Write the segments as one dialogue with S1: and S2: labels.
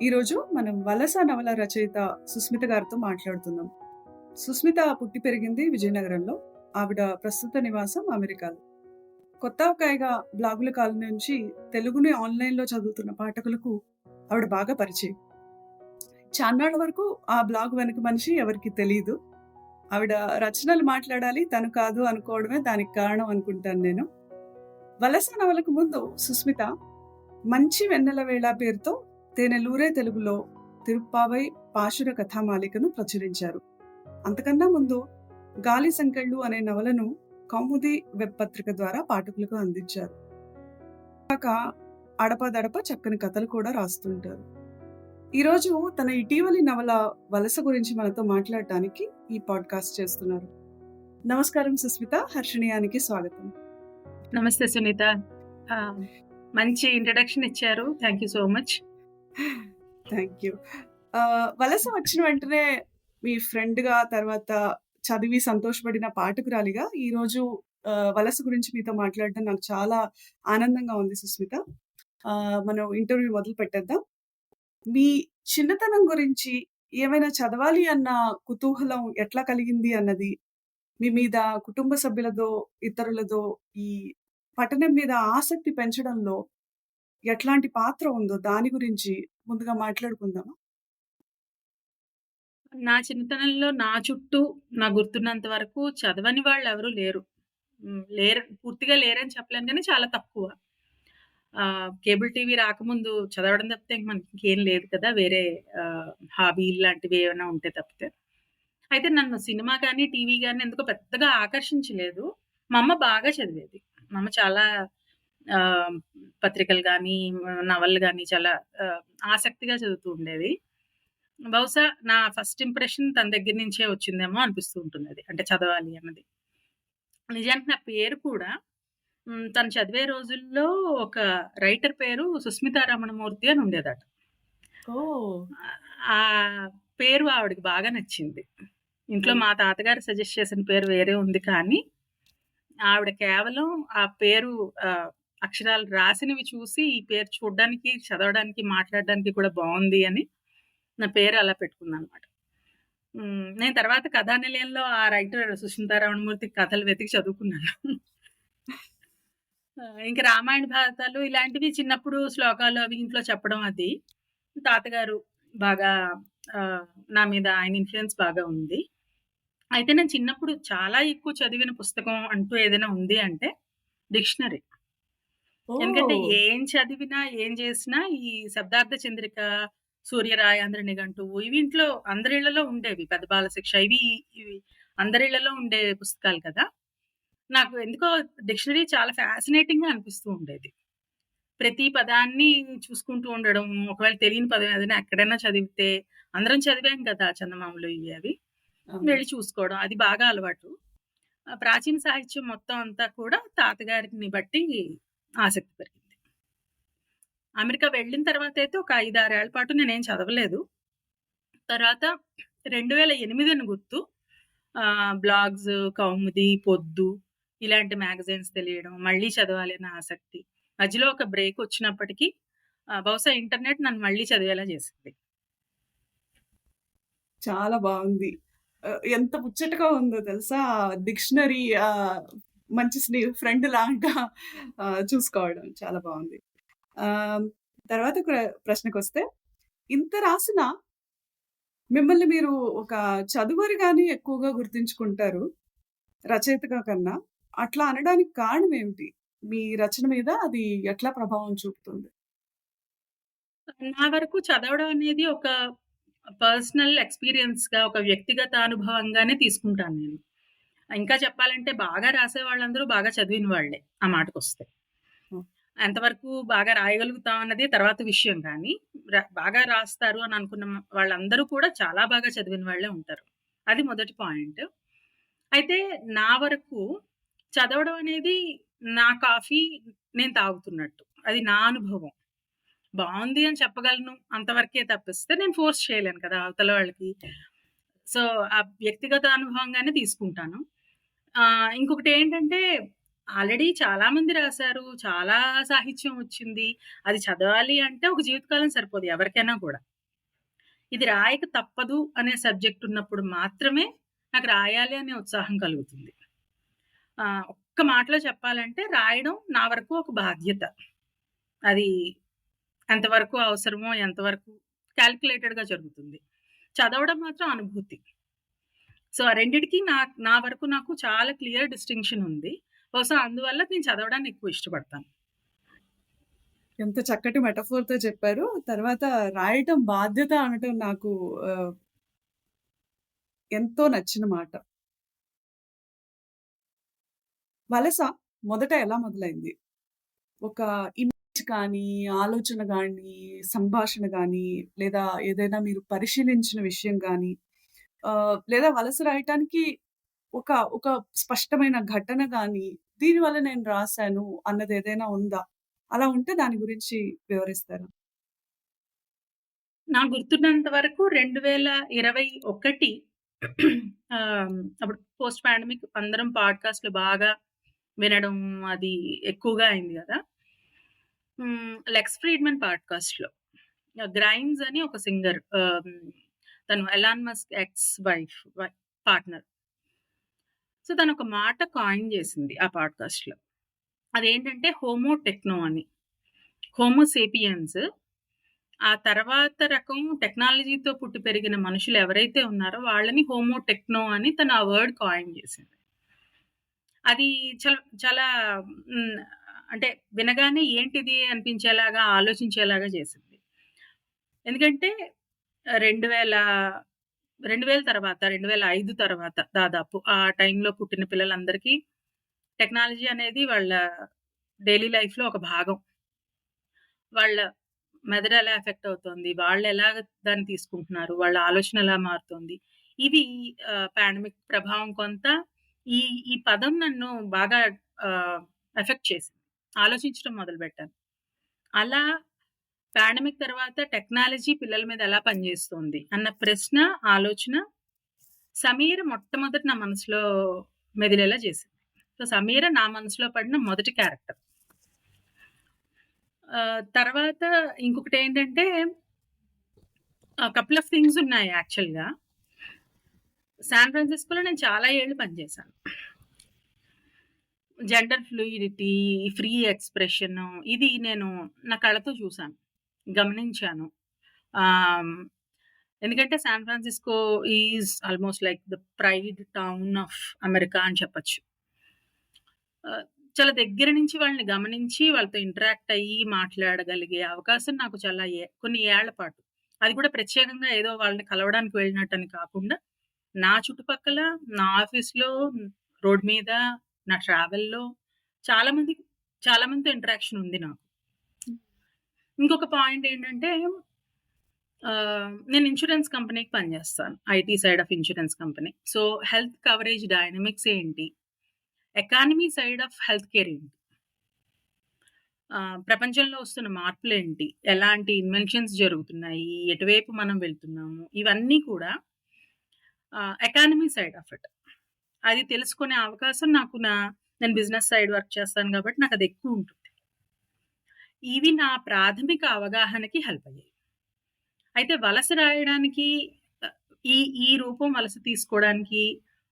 S1: ఈరోజు మనం వలస నవల రచయిత సుస్మిత గారితో మాట్లాడుతున్నాం. సుస్మిత పుట్టి పెరిగింది విజయనగరంలో. ఆవిడ ప్రస్తుత నివాసం అమెరికాలో. కొత్తకాయగా బ్లాగుల కాలం నుంచి తెలుగుని ఆన్‌లైన్‌లో చదువుతున్న పాఠకులకు ఆవిడ బాగా పరిచయం. చాన్నాళ్ళ వరకు ఆ బ్లాగ్ వెనక మనిషి ఎవరికీ తెలీదు. ఆవిడ రచనలు మాట్లాడాలి, తను కాదు అనుకోవడమే దానికి కారణం అనుకుంటాను నేను. వలస నవలకు ముందు సుస్మిత 'మంచి వెన్నెల వేళ' పేరుతో తేనెలూరే తెలుగులో తిరుప్పావై పాశుర కథామాలికను ప్రచురించారు. అంతకన్నా ముందు 'గాలి సంకెళ్ళు' అనే నవలను కౌముది వెబ్ పత్రిక ద్వారా పాఠకులకు అందించారు. కాక అడపాదడప చక్కని కథలు కూడా రాస్తుంటారు. ఈరోజు తన ఇటీవలి నవల 'వలస' గురించి మనతో మాట్లాడటానికి ఈ పాడ్కాస్ట్ చేస్తున్నారు. నమస్కారం సుస్మిత, హర్షణీయానికి స్వాగతం.
S2: నమస్తే సునీత. మంచి ఇంట్రడక్షన్ ఇచ్చారు. Thank you so much.
S1: Thank you. వలస వచ్చిన వెంటనే మీ ఫ్రెండ్‌గా, తర్వాత చదివి సంతోషపడిన పాఠకురాలిగా ఈరోజు వలస గురించి మీతో మాట్లాడడం నాకు చాలా ఆనందంగా ఉంది సుస్మిత. మనం ఇంటర్వ్యూ మొదలు పెట్టేద్దాం. మీ చిన్నతనం గురించి ఏమైనా చదవాలి అన్న కుతూహలం ఎట్లా కలిగింది అన్నది, మీ మీద కుటుంబ సభ్యులదో, ఇతరులదో ఈ పఠనం మీద ఆసక్తి పెంచడంలో ఎట్లాంటి పాత్ర ఉందో దాని గురించి ముందుగా మాట్లాడుకుందామా?
S2: నా చిన్నతనంలో నా చుట్టూ నాకు గుర్తున్నంత వరకు చదవని వాళ్ళెవరూ లేరు. లేరు, పూర్తిగా లేరని చెప్పలేను గానీ చాలా తక్కువ. కేబుల్ టీవీ రాకముందు చదవడం తప్పితే ఇంక మనకి ఇంకేం లేదు కదా! వేరే హాబీ లాంటివి ఏమైనా ఉంటే తప్పితే. అయితే నన్ను సినిమా గాని, టీవీ గాని ఎందుకో పెద్దగా ఆకర్షించలేదు. మా అమ్మ బాగా చదివేది. మా అమ్మ చాలా ఆహ్, పత్రికలు గాని, నవలలు గాని చాలా ఆసక్తిగా చదువుతూ ఉండేది. బహుశా నా ఫస్ట్ ఇంప్రెషన్ తన దగ్గర నుంచే వచ్చిందేమో అనిపిస్తూ ఉంటున్నది. అంటే చదవాలి అన్నది. నిజానికి నా పేరు కూడా తను చదివే రోజుల్లో ఒక రైటర్ పేరు సుస్మితా రమణమూర్తి అని ఉండేదట.
S1: ఓహ్!
S2: ఆ పేరు ఆవిడకి బాగా నచ్చింది. ఇంట్లో
S1: హ్మ్.
S2: మా తాతగారు సజెస్ట్ చేసిన పేరు వేరే ఉంది కానీ, ఆవిడ కేవలం ఆ పేరు అక్షరాలు రాసినవి చూసి ఈ పేరు చూడ్డానికి, చదవడానికి, మాట్లాడడానికి కూడా బావుంది అని నా పేరు అలా పెట్టుకుందనమాట. నేను తర్వాత కథానిలయంలో ఆ రైటర్ సుస్మితా రమణమూర్తి కథలు వెతికి చదువుకున్నాను. ఇంక రామాయణ భారతాలు ఇలాంటివి చిన్నప్పుడు శ్లోకాలు అవి ఇంట్లో చెప్పడం అది. తాతగారు బాగా ఆహ్, నా మీద ఆయన ఇన్‌ఫ్లూయన్స్ బాగా ఉంది. అయితే నేను చిన్నప్పుడు చాలా ఎక్కువ చదివిన పుస్తకం అంటూ ఏదైనా ఉంది అంటే డిక్షనరీ. ఎందుకంటే
S1: ఓహ్!
S2: ఏం చదివినా, ఏం చేసినా ఈ శబ్దార్థ చంద్రిక, సూర్యరాయాంధ్ర నిఘంటువు ఇవి ఇంట్లో అందరిళ్ళలో ఉండేవి. పెద్ద బాలశిక్ష ఇవి అందరిళ్ళలో ఉండే పుస్తకాలు కదా! నాకు ఎందుకో డిక్షనరీ చాలా ఫ్యాసినేటింగ్‌గా అనిపిస్తూ ఉండేది. ప్రతి పదాన్ని చూసుకుంటూ ఉండడం, ఒకవేళ తెలియని పదం ఏదైనా ఎక్కడైనా చదివితే అందరం చదివాం కదా! చందమామలు ఇవి అవి.
S1: అవును.
S2: వెళ్లి చూసుకోవడం అది బాగా అలవాటు. ప్రాచీన సాహిత్యం మొత్తం అంతా కూడా తాతగారిని బట్టి ఆసక్తి పెరిగింది. అమెరికా వెళ్ళిన తర్వాతయితే ఒక 5, 6 ఏళ్ల పాటు నేనేం చదవలేదు. తర్వాత 2008 అని గుర్తు. బ్లాగ్స్, కౌముది, పొద్దు ఇలాంటి మ్యాగజైన్స్ తెలియడం, మళ్ళీ చదవాలి అన్న ఆసక్తి. మధ్యలో ఒక బ్రేక్ వచ్చినప్పటికీ బహుశా ఇంటర్నెట్ నన్ను మళ్ళీ చదివేలా చేసింది.
S1: చాలా బావుంది. ఎంత ముచ్చటగా ఉందో తెలుసా? డిక్షనరీ మంచి ఫ్రెండ్ లాగా చూసుకోవడం చాలా బావుంది. ఆహ్, తర్వాత ప్రశ్నకొస్తే, ఇంత రాసినా మిమ్మల్ని మీరు ఒక చదువరిగానే ఎక్కువగా గుర్తించుకుంటారు, రచయితగా కన్నా. అట్లా అనడానికి కారణం ఏమిటి? మీ రచన మీద అది ఎట్లా ప్రభావం చూపుతుంది?
S2: నా వరకు చదవడం అనేది ఒక పర్సనల్ ఎక్స్‌పీరియన్స్‌గా, ఒక వ్యక్తిగత అనుభవంగానే తీసుకుంటాను నేను. ఇంకా చెప్పాలంటే బాగా రాసేవాళ్ళందరూ బాగా చదివిన వాళ్ళే ఆ మాటకొస్తే.
S1: హ్మ్.
S2: ఎంతవరకు బాగా రాయగలుగుతాం అన్నది తర్వాత విషయం కానీ, బాగా రాస్తారు అని అనుకున్న వాళ్ళందరూ కూడా చాలా బాగా చదివిన వాళ్ళే ఉంటారు. అది మొదటి పాయింట్. అయితే నా వరకు చదవడం అనేది నా కాఫీ నేను తాగుతున్నట్టు. అది నా అనుభవం. బావుంది అని చెప్పగలను అంతవరకే తప్పిస్తే నేను ఫోర్స్ చేయలేను కదా! అవతల వాళ్ళకి. సో, ఆ వ్యక్తిగత అనుభవంగానే తీసుకుంటాను. ఇంకొకటేంటంటే ఆల్రెడీ చాలా మంది రాసారు. చాలా సాహిత్యం వచ్చింది. అది చదవాలి అంటే ఒక జీవితకాలం సరిపోదు ఎవరికైనా కూడా. ఇది రాయక తప్పదు అనే సబ్జెక్ట్ ఉన్నప్పుడు మాత్రమే నాకు రాయాలి అనే ఉత్సాహం కలుగుతుంది. ఒక్క మాటలో చెప్పాలంటే రాయడం నా వరకు ఒక బాధ్యత. అది ఎంతవరకు అవసరమో, ఎంతవరకు కాలిక్యులేటెడ్‌గా జరుగుతుంది. చదవడం మాత్రం అనుభూతి. సో, ఆ రెండిటికి నా వరకు నాకు చాలా క్లియర్ డిస్టింక్షన్ ఉంది. బహుశా అందువల్ల నేను చదవడాన్ని ఎక్కువ ఇష్టపడతాను.
S1: ఎంత చక్కటి మెటఫోర్‌తో చెప్పారు. తర్వాత రాయటం బాధ్యత అనటం నాకు ఆహ్, ఎంతో నచ్చిన మాట. వలస మొదట ఎలా మొదలైంది? ఒక ఇమేజ్ కానీ, ఆలోచన గానీ, సంభాషణ గానీ, లేదా ఏదైనా మీరు పరిశీలించిన విషయం గానీ, లేదా వలస రాయటానికి ఒక ఒక స్పష్టమైన ఘటన గానీ, దీనివల్ల నేను రాసాను అన్నదేదైనా ఉందా? అలా ఉంటే దాని గురించి వివరిస్తారా?
S2: నాకు గుర్తున్నంత వరకు 2021 అప్పుడు పోస్ట్ పాండమిక్ అందరం పాడ్‌కాస్ట్‌లు బాగా వినడం అది ఎక్కువగా అయింది గదా! 'లెక్స్ ఫ్రీడ్‌మన్' పాడ్‌కాస్ట్‌లో 'గ్రైమ్స్' అని ఒక సింగర్ తను Elon Musk ex partner. So, తనొక మాట కాయిన్ జేసింది ఆ పాడ్‌కాస్ట్‌లో. అదేంటంటే హోమో టెక్నో అని. హోమో సేపియన్స్ ఆ తర్వాత రకం టెక్నాలజీతో పుట్టి పెరిగిన మనుషులు ఎవరైతే ఉన్నారో వాళ్ళని హోమో టెక్నో అని తను ఆ వర్డ్ కాయిన్ జేసింది. అది చాలా హ్మ్. అంటే వినగానే ఏంటిది అనిపించేలాగా, ఆలోచించేలాగా చేసింది. ఎందుకంటే 2000, 2000 తర్వాత 2005 తర్వాత దాదాపు ఆ టైంలో పుట్టిన పిల్లలందరికీ టెక్నాలజీ అనేది వాళ్ళ డైలీ లైఫ్‌లో ఒక భాగం. వాళ్ళ మెదడు ఎలా ఎఫెక్ట్ అవుతోంది, వాళ్ళెలాగ దాన్ని తీసుకుంటున్నారు, వాళ్ళ ఆలోచన ఎలా మారుతోంది. ఇవి పాండమిక్ ప్రభావం కొంత ఈ ఈ పదం నన్ను బాగా ఆహ్, ఎఫెక్ట్ చేసింది. ఆలోచించడం మొదలుపెట్టాను. అలా పాండమిక్ తర్వాత టెక్నాలజీ పిల్లల మీద ఎలా పనిచేస్తోంది అన్న ప్రశ్న, ఆలోచన 'సమీర' మొట్టమొదట నా మనసులో మెదిలేలా చేసింది. సో, 'సమీర' నా మనసులో పడిన మొదటి క్యారెక్టర్. తర్వాత ఇంకొకటేంటంటే కపుల్ ఆఫ్ థింగ్స్ ఉన్నాయి యాక్చువల్‌గా. శాన్ ఫ్రాన్సిస్కోలో నేను చాలా ఏళ్ళు పనిచేశాను. జెండర్ ఫ్లూయిడిటీ, ఫ్రీ ఎక్స్‌ప్రెషన్ ఇది నేను నా కళ్ళతో చూసాను. గమనించాను. ఆహ్, ఎందుకంటే San Francisco is almost like the pride town of America అని చెప్పొచ్చు. ఆహ్, చాలా దగ్గర నుంచి వాళ్ళని గమనించి, వాళ్ళతో ఇంటరాక్ట్ అయ్యి మాట్లాడగలిగే అవకాశం నాకు చాలా కొన్ని ఏళ్ల పాటు. అది కూడా ప్రత్యేకంగా ఏదో వాళ్ళని కలవడానికి వెళ్ళినట్టని కాకుండా, నా చుట్టుపక్కల, నా ఆఫీస్‌లో, రోడ్ మీద, నా ట్రావెల్‌లో చాలా మంది చాలా మందితో ఇంటరాక్షన్ ఉంది నాకు. ఇంకొక పాయింట్ ఏంటంటే నేను ఇన్స్యూరెన్స్ కంపెనీకి పనిచేస్తాను. IT side of insurance company. So, health coverage dynamics ఏంటి? Economy side of health care ఏంటి? ప్రపంచంలో వస్తున్న మార్పులేంటి? ఎలాంటి ఇన్వెన్షన్స్ జరుగుతున్నాయి? ఎటువైపు మనం వెళ్తున్నాము? ఇవన్నీ కూడా ఎకానమీ సైడ్ ఆఫ్ ఇట్. అది తెలుసుకునే అవకాశం నాకు నేను బిజినెస్ సైడ్ వర్క్ చేస్తాను కాబట్టి నాకది ఎక్కువుంటుంది. ఇవి నా ప్రాథమిక అవగాహనకి హెల్ప్ అయ్యాయి. అయితే వలస రాయడానికి ఆహ్, ఈ ఈ రూపం వలస తీసుకోవడానికి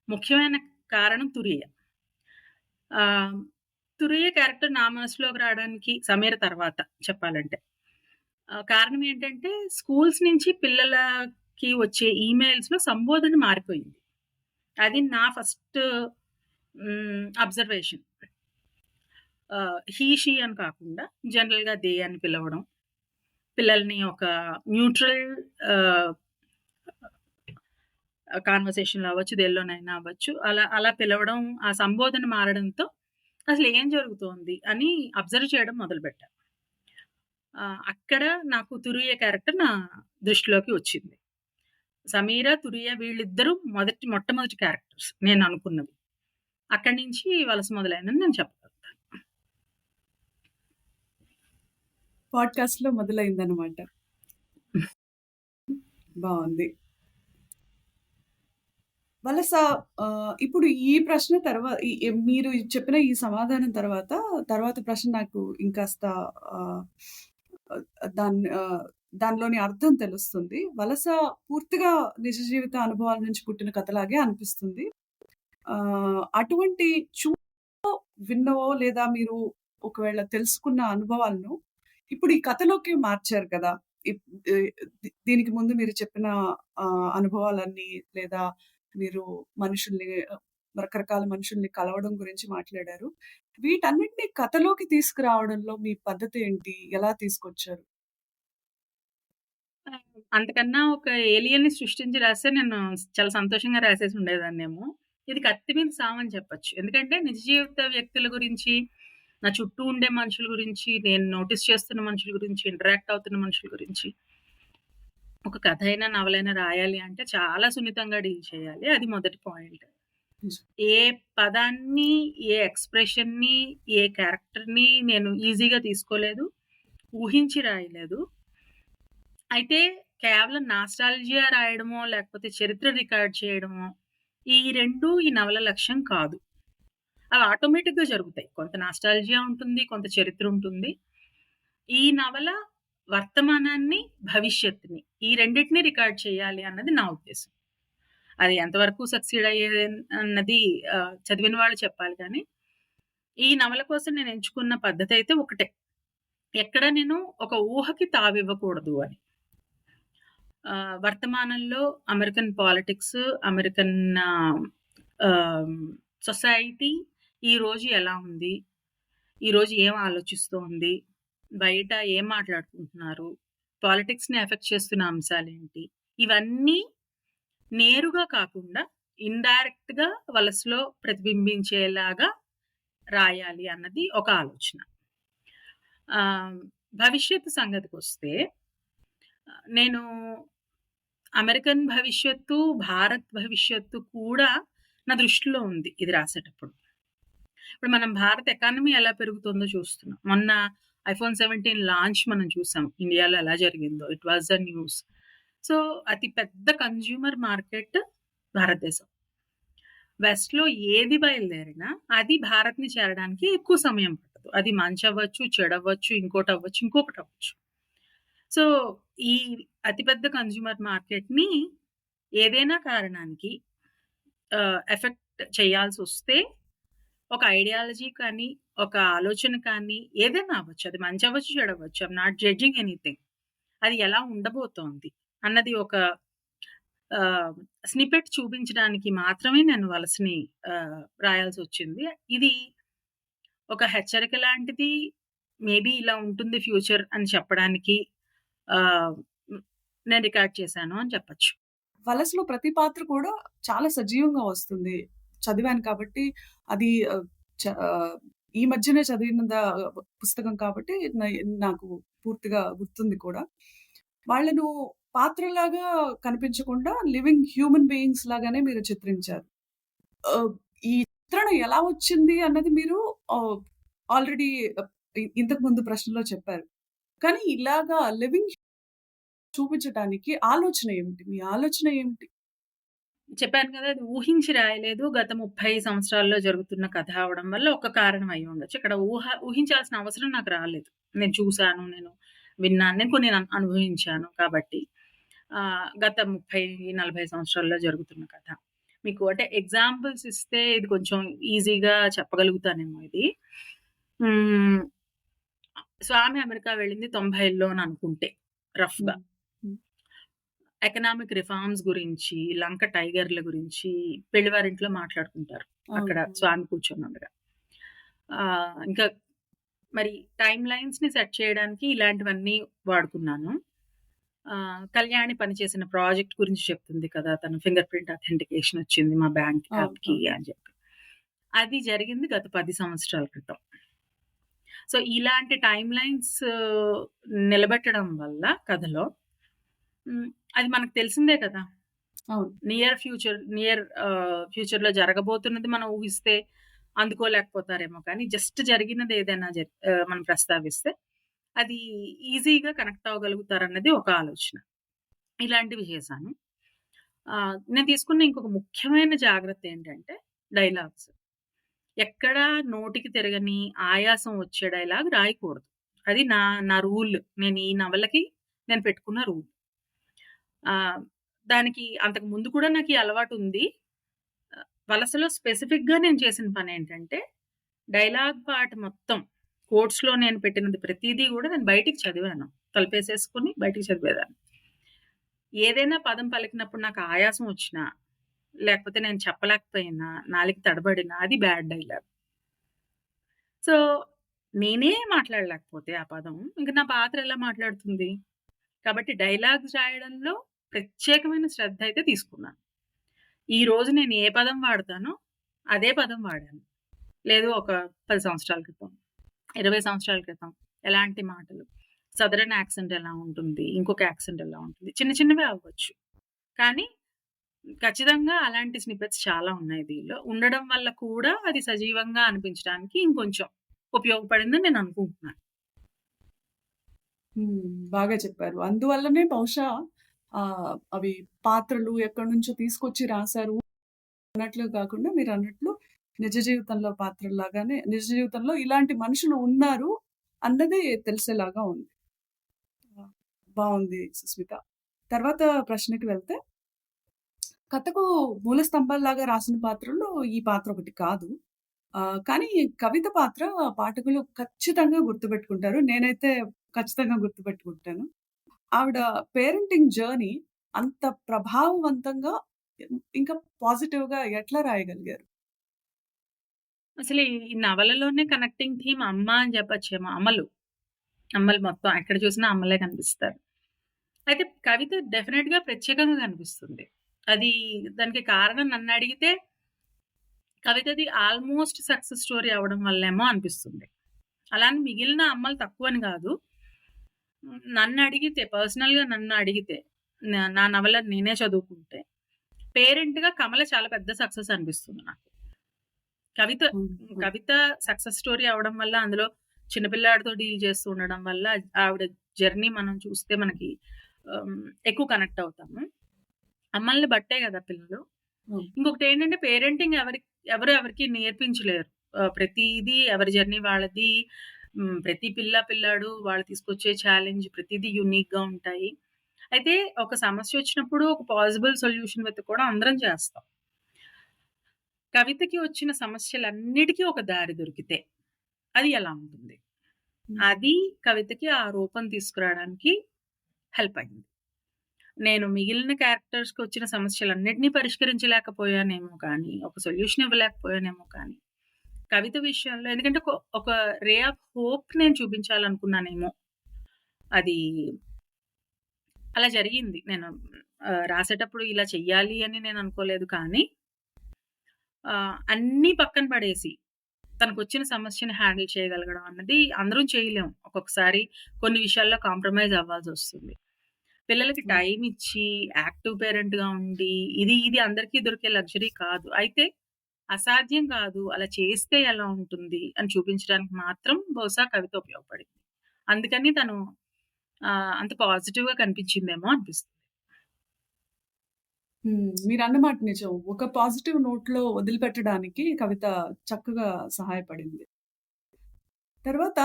S2: ముఖ్యమైన కారణం తురియా. ఆహ్, తురియా క్యారెక్టర్ నా మనసులోకి రావడానికి 'సమీర' తర్వాత చెప్పాలంటే. కారణం ఏంటంటే స్కూల్స్ నుంచి పిల్లలకి వచ్చే ఈమెయిల్స్‌లో సంబోధన మారిపోయింది. అది నా ఫస్ట్ అబ్జర్వేషన్. హి, షీ అని కాకుండా జనరల్‌గా దే అని పిలవడం. పిల్లల్ని ఒక న్యూట్రల్ ఆహ్, కాన్వర్సేషన్‌లో అవ్వచ్చు, దేనిలోనైనా అవ్వచ్చు. అలా అలా పిలవడం, ఆ సంబోధన మారడంతో అసలు ఏం జరుగుతోంది అని అబ్జర్వ్ చేయడం మొదలుపెట్టా. అక్కడ నాకు తురియా క్యారెక్టర్ నా దృష్టిలోకి వచ్చింది. సమీర, తురియా వీళ్ళిద్దరూ మొట్టమొదటి క్యారెక్టర్స్ నేననుకున్నవి. అక్కడి నుంచి వలస మొదలైందని నేను చెప్పగలుగుతాను.
S1: పాడ్‌కాస్ట్‌లో మొదలైందనమాట. బావుంది. వలస ఇప్పుడు ఈ ప్రశ్న మీరు చెప్పిన ఈ సమాధానం తర్వాత ప్రశ్న నాకు ఇంకాస్త ఆహ్, దాన్ని దానిలోని అర్థం తెలుస్తుంది. 'వలస' పూర్తిగా నిజ జీవిత అనుభవాల నుంచి పుట్టిన కథలాగే అనిపిస్తుంది. అటువంటి విన్నవో లేదా మీరు ఒకవేళ తెలుసుకున్న అనుభవాలను ఇప్పుడు ఈ కథలోకి మార్చారు కదా! ఇప్ ఆహ్, దీనికి ముందు మీరు చెప్పిన అనుభవాలన్నీ లేదా మీరు మనుషుల్ని రకరకాల మనుషుల్ని కలవడం గురించి మాట్లాడారు. వీటన్నిటిని కథలోకి తీసుకురావడంలో మీ పద్ధతి ఏంటి? ఎలా తీసుకొచ్చారు?
S2: ఆ! అంతకన్నా ఒక ఏలియన్‌ని సృష్టించి రాస్తే నేను చాలా సంతోషంగా రాసేసి ఉండేదాన్నేమో. ఇది కత్తి మీద సామని చెప్పొచ్చు. ఎందుకంటే నిజ జీవిత వ్యక్తుల గురించి, నా చుట్టూ ఉండే మనుషుల గురించి, నేను నోటీస్ చేస్తున్న మనుషుల గురించి, ఇంటరాక్ట్ అవుతున్న మనుషుల గురించి ఒక కథ అయినా, నవలైనా రాయాలి అంటే చాలా సున్నితంగా డీల్ చేయాలి. అది మొదటి పాయింట్.
S1: నిజం.
S2: ఏ పదాన్ని, ఏ ఎక్స్‌ప్రెషన్‌ని, ఏ క్యారెక్టర్‌ని నేను ఈజీగా తీసుకోలేదు. ఊహించి రాయలేదు. అయితే కేవలం నాస్టాల్జియా రాయడమో, లేకపోతే చరిత్ర రికార్డ్ చేయడమో, ఈ 2 ఈ నవల లక్ష్యం కాదు. అవి ఆటోమేటిక్‌గా జరుగుతాయి. కొంత నాస్టాల్జియా ఉంటుంది. కొంత చరిత్ర ఉంటుంది. ఈ నవల వర్తమానాన్ని, భవిష్యత్తుని ఈ రెండిటిని రికార్డ్ చేయాలి అన్నది నా ఉద్దేశం. అది ఎంతవరకు సక్సీడ్ అయ్యేది అన్నది చదివిన వాళ్ళు చెప్పాలి గానీ, ఈ నవల కోసం నేను ఎంచుకున్న పద్ధతయితే ఒకటే. ఎక్కడ నేను ఒక ఊహకి తావివ్వకూడదు అని. వర్తమానంలో అమెరికన్ పాలిటిక్స్, అమెరికన్ ఆహ్, సొసైటీ ఈరోజు ఎలా ఉంది? ఈరోజు ఏం ఆలోచిస్తోంది? బయట ఏం మాట్లాడుకుంటున్నారు? పాలిటిక్స్‌ని ఎఫెక్ట్ చేస్తున్న అంశాలేంటి? ఇవన్నీ నేరుగా కాకుండా ఇండైరెక్ట్‌గా వలసలో ప్రతిబింబించేలాగా రాయాలి అన్నది ఒక ఆలోచన. ఆహ్, భవిష్యత్తు సంగతికొస్తే నేను అమెరికన్ భవిష్యత్తు, భారత్ భవిష్యత్తు కూడా నా దృష్టిలో ఉంది ఇది రాసేటప్పుడు. ఇప్పుడు మనం భారత్ ఎకానమీ ఎలా పెరుగుతుందో చూస్తున్నాం. మొన్న ఐఫోన్ 17 లాంచ్ మనం చూసాం. ఇండియాలో ఎలా జరిగిందో. It was the news. So, అతి పెద్ద కన్స్యూమర్ మార్కెట్ భారతదేశం. వెస్ట్‌లో ఏది బయలుదేరినా అది భారత్‌ని చేరడానికి ఎక్కువ సమయం పట్టదు. అది మంచవ్వచ్చు, చెడవ్వచ్చు, ఇంకోటవ్వచ్చు, ఇంకొకటవ్వచ్చు. సో, ఈ అతిపెద్ద కన్స్యూమర్ మార్కెట్‌ని ఏదైనా కారణానికి ఎఫెక్ట్ చేయాల్సొస్తే ఒక ఐడియాలజీ కానీ, ఒక ఆలోచన కానీ ఏదైనా అవ్వచ్చు. అది మంచవ్వచ్చు, చెడవ్వచ్చు. I'm not judging anything. అది ఎలా ఉండబోతోంది అన్నది ఒక ఆహ్, స్నిప్పెట్ చూపించడానికి మాత్రమే నేను వలసని రాయాల్సొచ్చింది. ఇది ఒక హెచ్చరిక లాంటిది. మేబీ ఇలా ఉంటుంది ఫ్యూచర్ అని చెప్పడానికి ఆహ్, హ్మ్. నేను రికార్డ్ చేశాను అని చెప్పొచ్చు.
S1: 'వలస'లో ప్రతి పాత్ర కూడా చాలా సజీవంగా వస్తుంది. చదివాను కాబట్టి అది ఈ మధ్యనే చదివిన పుస్తకం కాబట్టి నాకు పూర్తిగా గుర్తుంది కూడా. వాళ్ళను పాత్రలాగా కనిపించకుండా లివింగ్ హ్యూమన్ బీయింగ్స్ లాగానే మీరు చిత్రించారు. ఆహ్, ఈ చిత్రణ ఎలా వచ్చింది అన్నది మీరు ఆహ్, ఆల్రెడీ ఇంతకు ముందు ప్రశ్నలో చెప్పారు. కానీ ఇలాగా లివింగ్ చూపించటానికి ఆలోచన ఏమిటి? మీ ఆలోచన ఏమిటి?
S2: చెప్పాను కదా! అది ఊహించి రాయలేదు. గత 30 సంవత్సరాల్లో జరుగుతున్న కథ అవ్వడం వల్ల ఒక కారణం అయ్యుండొచ్చు. ఇక్కడ ఊహించాల్సిన అవసరం నాకు రాలేదు. నేను చూసాను, నేను విన్నాను, నేను కొన్ని అనుభవించాను కాబట్టి. గత 30, 40 సంవత్సరాల్లో జరుగుతున్న కథ. మీకు అంటే ఎగ్జాంపుల్స్ ఇస్తే ఇది కొంచెం ఈజీగా చెప్పగలుగుతానేమో ఇది. హ్మ్. స్వామి అమెరికా వెళ్ళింది 90ల్లో అని అనుకుంటే రఫ్‌గా.
S1: హ్మ్. హ్మ్.
S2: ఎకనామిక్ రిఫార్మ్స్ గురించి, లంక టైగర్‌ల గురించి పెళ్లివారింట్లో మాట్లాడుకుంటారు. అక్కడ
S1: అవును.
S2: స్వామి కూర్చొనుండగా. ఇంకా మరి టైమ్ లైన్స్‌ని సెట్ చేయడానికి ఇలాంటివన్నీ వాడుకున్నాను. కళ్యాణి పనిచేసిన ప్రాజెక్ట్ గురించి చెప్తుంది కదా! తను ఫింగర్ ప్రింట్ అథెంటికేషన్ వచ్చింది మా బ్యాంక్
S1: అవును.
S2: యాప్‌కి
S1: అవును.
S2: అని చెప్పి. అది జరిగింది గత 10 సంవత్సరాల క్రితం. సో, ఇలాంటి టైమ్ లైన్స్ నిలబెట్టడం వల్ల కథలో హ్మ్. అది మనకు తెలిసిందే కదా!
S1: అవును.
S2: ఫ్యూచర్‌లో జరగబోతున్నది మనం ఊహిస్తే అందుకోలేకపోతారేమో కానీ, జస్ట్ జరిగినది ఏదైనా మనం ప్రస్తావిస్తే, అది ఈజీగా కనెక్ట్ అవ్వగలుగుతారన్నది ఒక ఆలోచన. ఇలాంటివి చేశాను. నేను తీసుకున్న ఇంకొక ముఖ్యమైన జాగ్రత్త ఏంటంటే డైలాగ్స్. ఎక్కడ నోటికి తిరగని, ఆయాసం వచ్చే డైలాగ్ రాయకూడదు. అది నా నా రూల్. నేను ఈ నవలకి నేను పెట్టుకున్న రూల్. ఆహ్, దానికి అంతకు ముందు కూడా నాకీ అలవాటుంది. వలసలో స్పెసిఫిక్‌గా నేను చేసిన పనేంటంటే, డైలాగ్ పార్ట్ మొత్తం కోట్స్‌లో నేను పెట్టినది ప్రతీదీ గూడా నేను బయటికి చదివాను. తలుపేసేసుకొని బయటికి చదివేదాన్ని. ఏదైనా పదం పలికినప్పుడు నాకు ఆయాసం వచ్చినా, లేకపోతే నేను చెప్పలేకపోయినా, నాలుక తడబడినా అది బ్యాడ్ డైలాగ్. సో, నేనే మాట్లాడలేకపోతే ఆ పదం, ఇంక నా పాత్ర ఎలా మాట్లాడుతుంది? కాబట్టి డైలాగ్స్ రాయడంలో ప్రత్యేకమైన శ్రద్ధ అయితే తీసుకున్నాను. ఈరోజు నేను ఏ పదం వాడతానో, అదే పదం వాడాను. లేదు ఒక 10 సంవత్సరాల క్రితం, 20 సంవత్సరాల క్రితం ఎలాంటి మాటలు, సదరన్ యాక్సెంట్ ఎలా ఉంటుంది, ఇంకొక యాక్సెంట్ ఎలా ఉంటుంది. చిన్న చిన్నవే అవ్వచ్చు. కానీ ఖచ్చితంగా అలాంటి స్నిప్పెట్స్ చాలా ఉన్నాయి దీనిలో. ఉండడం వల్ల కూడా అది సజీవంగా అనిపించడానికి ఇంకొంచెం ఉపయోగపడిందని నేను అనుకుంటున్నాను.
S1: బాగా చెప్పారు. అందువల్లనే బహుశా అవి పాత్రలు ఎక్కడి నుంచో తీసుకొచ్చి రాసారు అన్నట్లు కాకుండా మీరన్నట్లు నిజ జీవితంలో పాత్రల్లాగానే నిజ జీవితంలో ఇలాంటి మనుషులు ఉన్నారు అన్నది తెలిసేలాగా ఉంది. ఆ! బావుంది సుస్మిత. తర్వాత ప్రశ్నకి వెళ్తే, కథకు మూల స్తంభాల్లాగా రాసిన పాత్రల్లో ఈ పాత్ర ఒకటి కాదు. కానీ కవిత పాత్ర పాఠకులు ఖచ్చితంగా గుర్తుపెట్టుకుంటారు. నేనైతే ఖచ్చితంగా గుర్తుపెట్టుకుంటాను. ఆవిడ పేరెంటింగ్ జర్నీ అంత ప్రభావవంతంగా ఇంకా పాజిటివ్‌గా ఎట్లా రాయగలిగారు?
S2: అసలు ఈ నవలలోనే కనెక్టింగ్ థీమ్ అమ్మ అని చెప్పొచ్చేమో. అమ్మలు. అమ్మలు మొత్తం ఎక్కడ చూసినా అమ్మలే కనిపిస్తారు. అయితే కవిత డెఫినిట్‌గా ప్రత్యేకంగా కనిపిస్తుంది. అది దానికి కారణం నన్నడిగితే కవితది ఆల్‌మోస్ట్ సక్సెస్ స్టోరీ అవ్వడం వల్లేమో అనిపిస్తుంది. అలా అని మిగిలిన అమ్మలు తక్కువని గాదు. నన్నడిగితే పర్సనల్‌గా నన్నడిగితే నా నవల నేనే చదువుకుంటే పేరెంట్‌గా కమల చాలా పెద్ద సక్సెస్ అనిపిస్తుంది నాకు. కవిత
S1: హ్మ్. హ్మ్.
S2: కవిత సక్సెస్ స్టోరీ అవ్వడం వల్ల అందులో చిన్న పిల్లాడితో డీల్ చేస్తూ ఉండడం వల్ల ఆవిడ జర్నీ మనం చూస్తే మనకి ఎక్కువ కనెక్ట్ అవుతాము. అమ్మల్ని బట్టే గదా పిల్లలు.
S1: హ్మ్.
S2: ఇంకొకటేంటంటే పేరెంటింగ్ ఎవరు ఎవరికీ నేర్పించలేరు. ప్రతీదీ ఎవరి జర్నీ వాళ్ళది. ప్రతి పిల్లాడు వాళ్ళు తీసుకొచ్చే ఛాలెంజ్ ప్రతీదీ యూనిక్‌గా ఉంటాయి. అయితే ఒక సమస్యొచ్చినప్పుడు ఒక పాజిబుల్ సొల్యూషన్ వెతుక్కోవడం అందరం చేస్తాం. కవితకి వచ్చిన సమస్యలన్నిటికి ఒక దారి దొరికితే అది ఎలా ఉంటుంది?
S1: హ్మ్.
S2: అది కవితకి ఆ రూపం తీసుకురావడానికి హెల్ప్ అయింది. నేను మిగిలిన క్యారెక్టర్స్‌కొచ్చిన సమస్యలన్నిటిని పరిష్కరించలేకపోయానేమో కానీ, ఒక సొల్యూషన్ ఇవ్వలేకపోయానేమో కానీ, కవిత విషయంలో ఎందుకంటే ఒక రే ఆఫ్ హోప్ నేను చూపించాలనుకున్నానేమో. అది అలా జరిగింది. నేను రాసేటప్పుడు ఇలా చెయ్యాలి అని నేను అనుకోలేదు కానీ, అన్నీ పక్కన పడేసి, తనకొచ్చిన సమస్యని హ్యాండిల్ చేయగలగడం అన్నది అందరం చేయలేం. ఒక్కొక్కసారి కొన్ని విషయాల్లో కాంప్రమైజ్ అవ్వాల్సొస్తుంది. పిల్లలకి
S1: హ్మ్.
S2: టైమ్ ఇచ్చి, యాక్టివ్ పేరెంట్‌గా ఉండి, ఇది అందరికీ దొరికే లగ్జరీ కాదు. అయితే అసాధ్యం కాదు. అలా చేస్తే ఎలా ఉంటుంది అని చూపించడానికి మాత్రం బహుశా కవిత ఉపయోగపడింది. అందుకని తను అంత పాజిటివ్‌గా కనిపించిందేమో అనిపిస్తుంది.
S1: మీరన్న మాట నిజం. ఒక పాజిటివ్ నోట్‌లో వదిలిపెట్టడానికి కవిత చక్కగా సహాయపడింది. తర్వాత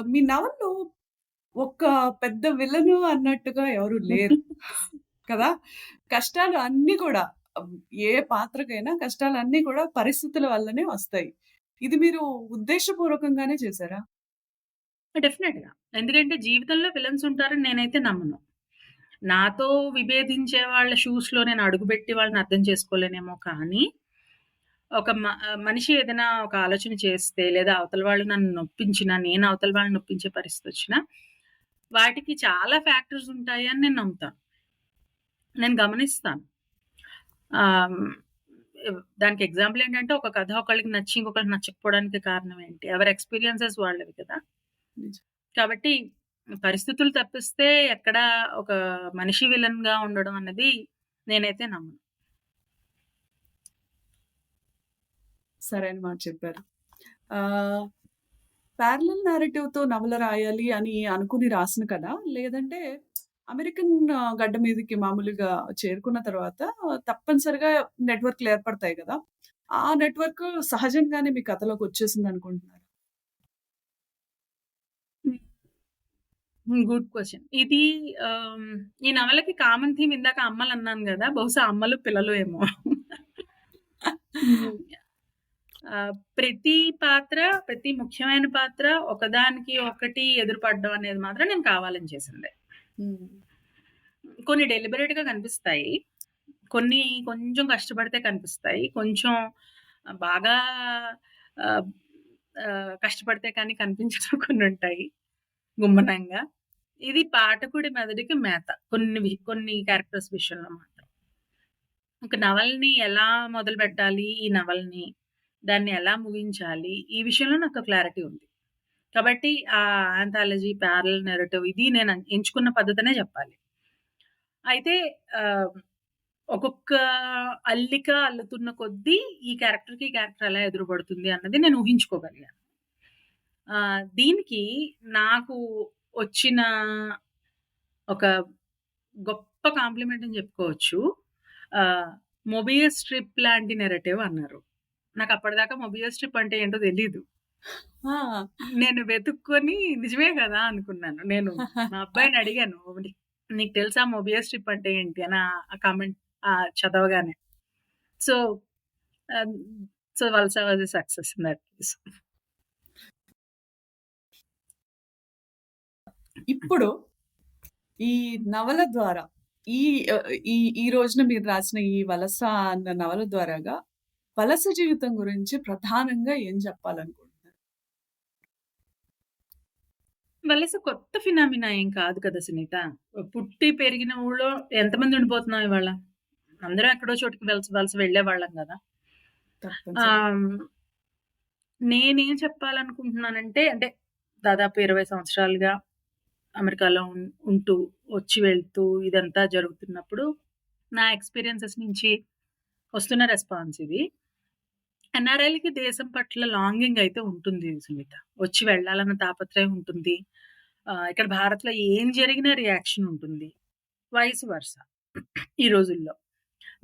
S1: మీ నవలలో ఒక పెద్ద విలను అన్నట్టుగా ఎవరు లేరు. కదా! కష్టాలు అన్నీ కూడా ఆహ్, ఏ పాత్రకైనా కష్టాలన్నీ కూడా పరిస్థితుల వల్లనే వస్తాయి. ఇది మీరు ఉద్దేశపూర్వకంగానే చేసారా?
S2: డెఫినెట్‌గా. ఎందుకంటే జీవితంలో విలన్స్ ఉంటారని నేనైతే నమ్మను. నాతో విభేదించే వాళ్ళ షూస్‌లో నేను అడుగుబెట్టి వాళ్ళని అర్థం చేసుకోలేనేమో కానీ, మనిషి ఏదైనా ఒక ఆలోచన చేస్తే, లేదా అవతల వాళ్ళు నన్ను నొప్పించినా, నేను అవతల వాళ్ళని నొప్పించే పరిస్థితొచ్చినా, వాటికి చాలా ఫ్యాక్టర్స్ ఉంటాయి అని నేను నమ్ముతాను. నేను గమనిస్తాను. ఆహ్, హ్మ్. దానికి ఎగ్జాంపుల్ ఏంటంటే, ఒక కథ ఒకళ్ళకి నచ్చి, ఇంకొకళ్ళకి నచ్చకపోవడానికి కారణం ఏంటి? ఎవరి ఎక్స్‌పీరియన్సెస్ వాళ్ళవి కదా!
S1: నిజం.
S2: కాబట్టి పరిస్థితులు తప్పిస్తే ఎక్కడ ఒక మనిషి విలన్‌గా ఉండడం అన్నది నేనైతే నమ్మను.
S1: సరైన మాట చెప్పారు. ఆహ్, ప్యారలల్ నేరేటివ్‌తో నవల రాయాలి అని అనుకుని రాసిన కథా? లేదంటే అమెరికన్ గడ్డ మీదకి మామూలుగా చేరుకున్న తర్వాత తప్పనిసరిగా నెట్‌వర్క్‌లు ఏర్పడతాయి గదా! ఆ నెట్‌వర్క్ సహజంగానే మీ కథలోకొచ్చేసిందనుకుంటున్నారా?
S2: హ్మ్. Good question. ఇది ఆహ్, ఈ నవలకి కామన్ థీమ్ ఇందాక అమ్మలన్నాను గదా! బహుశా అమ్మలు, పిల్లలు ఏమో.
S1: హ్మ్.
S2: ప్రతి పాత్ర, ప్రతి ముఖ్యమైన పాత్ర ఒకదానికి ఒకటి ఎదురుపడడం అనేది మాత్రం నేను కావాలని చేసిందే.
S1: హ్మ్.
S2: కొన్ని డెలిబరేట్‌గా కనిపిస్తాయి. కొన్ని కొంచెం కష్టపడితే కనిపిస్తాయి. కొంచెం బాగా ఆహ్, కష్టపడితే కానీ కనిపించవు కొన్నుంటాయి గుమ్మనంగా. ఇది పాఠకుడి మెదడుకి మేత. కొన్ని క్యారెక్టర్స్ విషయంలో మాత్రం. ఒక నవలని ఎలా మొదలుపెట్టాలి ఈ నవలని, దాన్ని ఎలా ముగించాలి, ఈ విషయంలో నాకు క్లారిటీ ఉంది. కాబట్టి ఆంథాలజీ, ప్యారలల్ నారేటివ్ ఇది నేను ఎంచుకున్న పద్ధతనే చెప్పాలి. అయితే ఆహ్, ఒక్కొక్క అల్లిక అల్లుతున్న కొద్దీ ఈ క్యారెక్టర్‌కి, ఈ క్యారెక్టర్ ఎలా ఎదురుపడుతుంది అన్నది నేను ఊహించుకోగలిగాను. దీనికి నాకు వచ్చిన ఒక గొప్ప కాంప్లిమెంట్ అని చెప్పుకోవచ్చు. ఆహ్, 'మొబియస్ స్ట్రిప్' లాంటి నెరేటివ్ అన్నారు. నాకప్పటిదాకా 'మొబియస్ స్ట్రిప్' అంటే ఏంటో తెలీదు.
S1: ఆ!
S2: నేను వెతుక్కొని నిజమే గదా! అనుకున్నాను. నేను మా అబ్బాయిని అడిగాను. నీకు తెలుసా 'మొబియస్ స్ట్రిప్' అంటే ఏంటి? అని ఆ కామెంట్ చదవగానే. సో, ఆహ్, సో, 'వలస' was a success in that case.
S1: ఇప్పుడు ఈ నవల ద్వారా ఈ ఈ ఈ రోజున మీరు రాసిన ఈ 'వలస' అన్న నవల ద్వారాగా వలస జీవితం గురించి ప్రధానంగా ఏం చెప్పాలనుకుంటున్నారు?
S2: వలస కొత్త ఫినామినా ఏం కాదు కదా సునీత. పుట్టి పెరిగిన ఊళ్ళో ఎంతమంది ఉండిపోతున్నాం ఇవాళ? అందరం ఎక్కడో చోటికి వలస వలస వెళ్ళేవాళ్ళం గదా!
S1: తప్పనిసరిగా.
S2: ఆహ్, నేనేం చెప్పాలనుకుంటున్నానంటే, అంటే దాదాపు 20 సంవత్సరాలుగా అమెరికాలో ఉంటూ, వచ్చి వెళ్తూ ఇదంతా జరుగుతున్నప్పుడు, నా ఎక్స్‌పీరియన్సెస్ నుంచి వస్తున్న రెస్పాన్స్ ఇది. ఎన్ఆర్ఐలకి దేశం పట్ల లాంగింగ్ అయితే ఉంటుంది సునీత. వచ్చి వెళ్ళాలన్న తాపత్రయం ఉంటుంది. ఇక్కడ భారత్‌లో ఏం జరిగినా రియాక్షన్ ఉంటుంది. వైస్ వర్సా ఈ రోజుల్లో.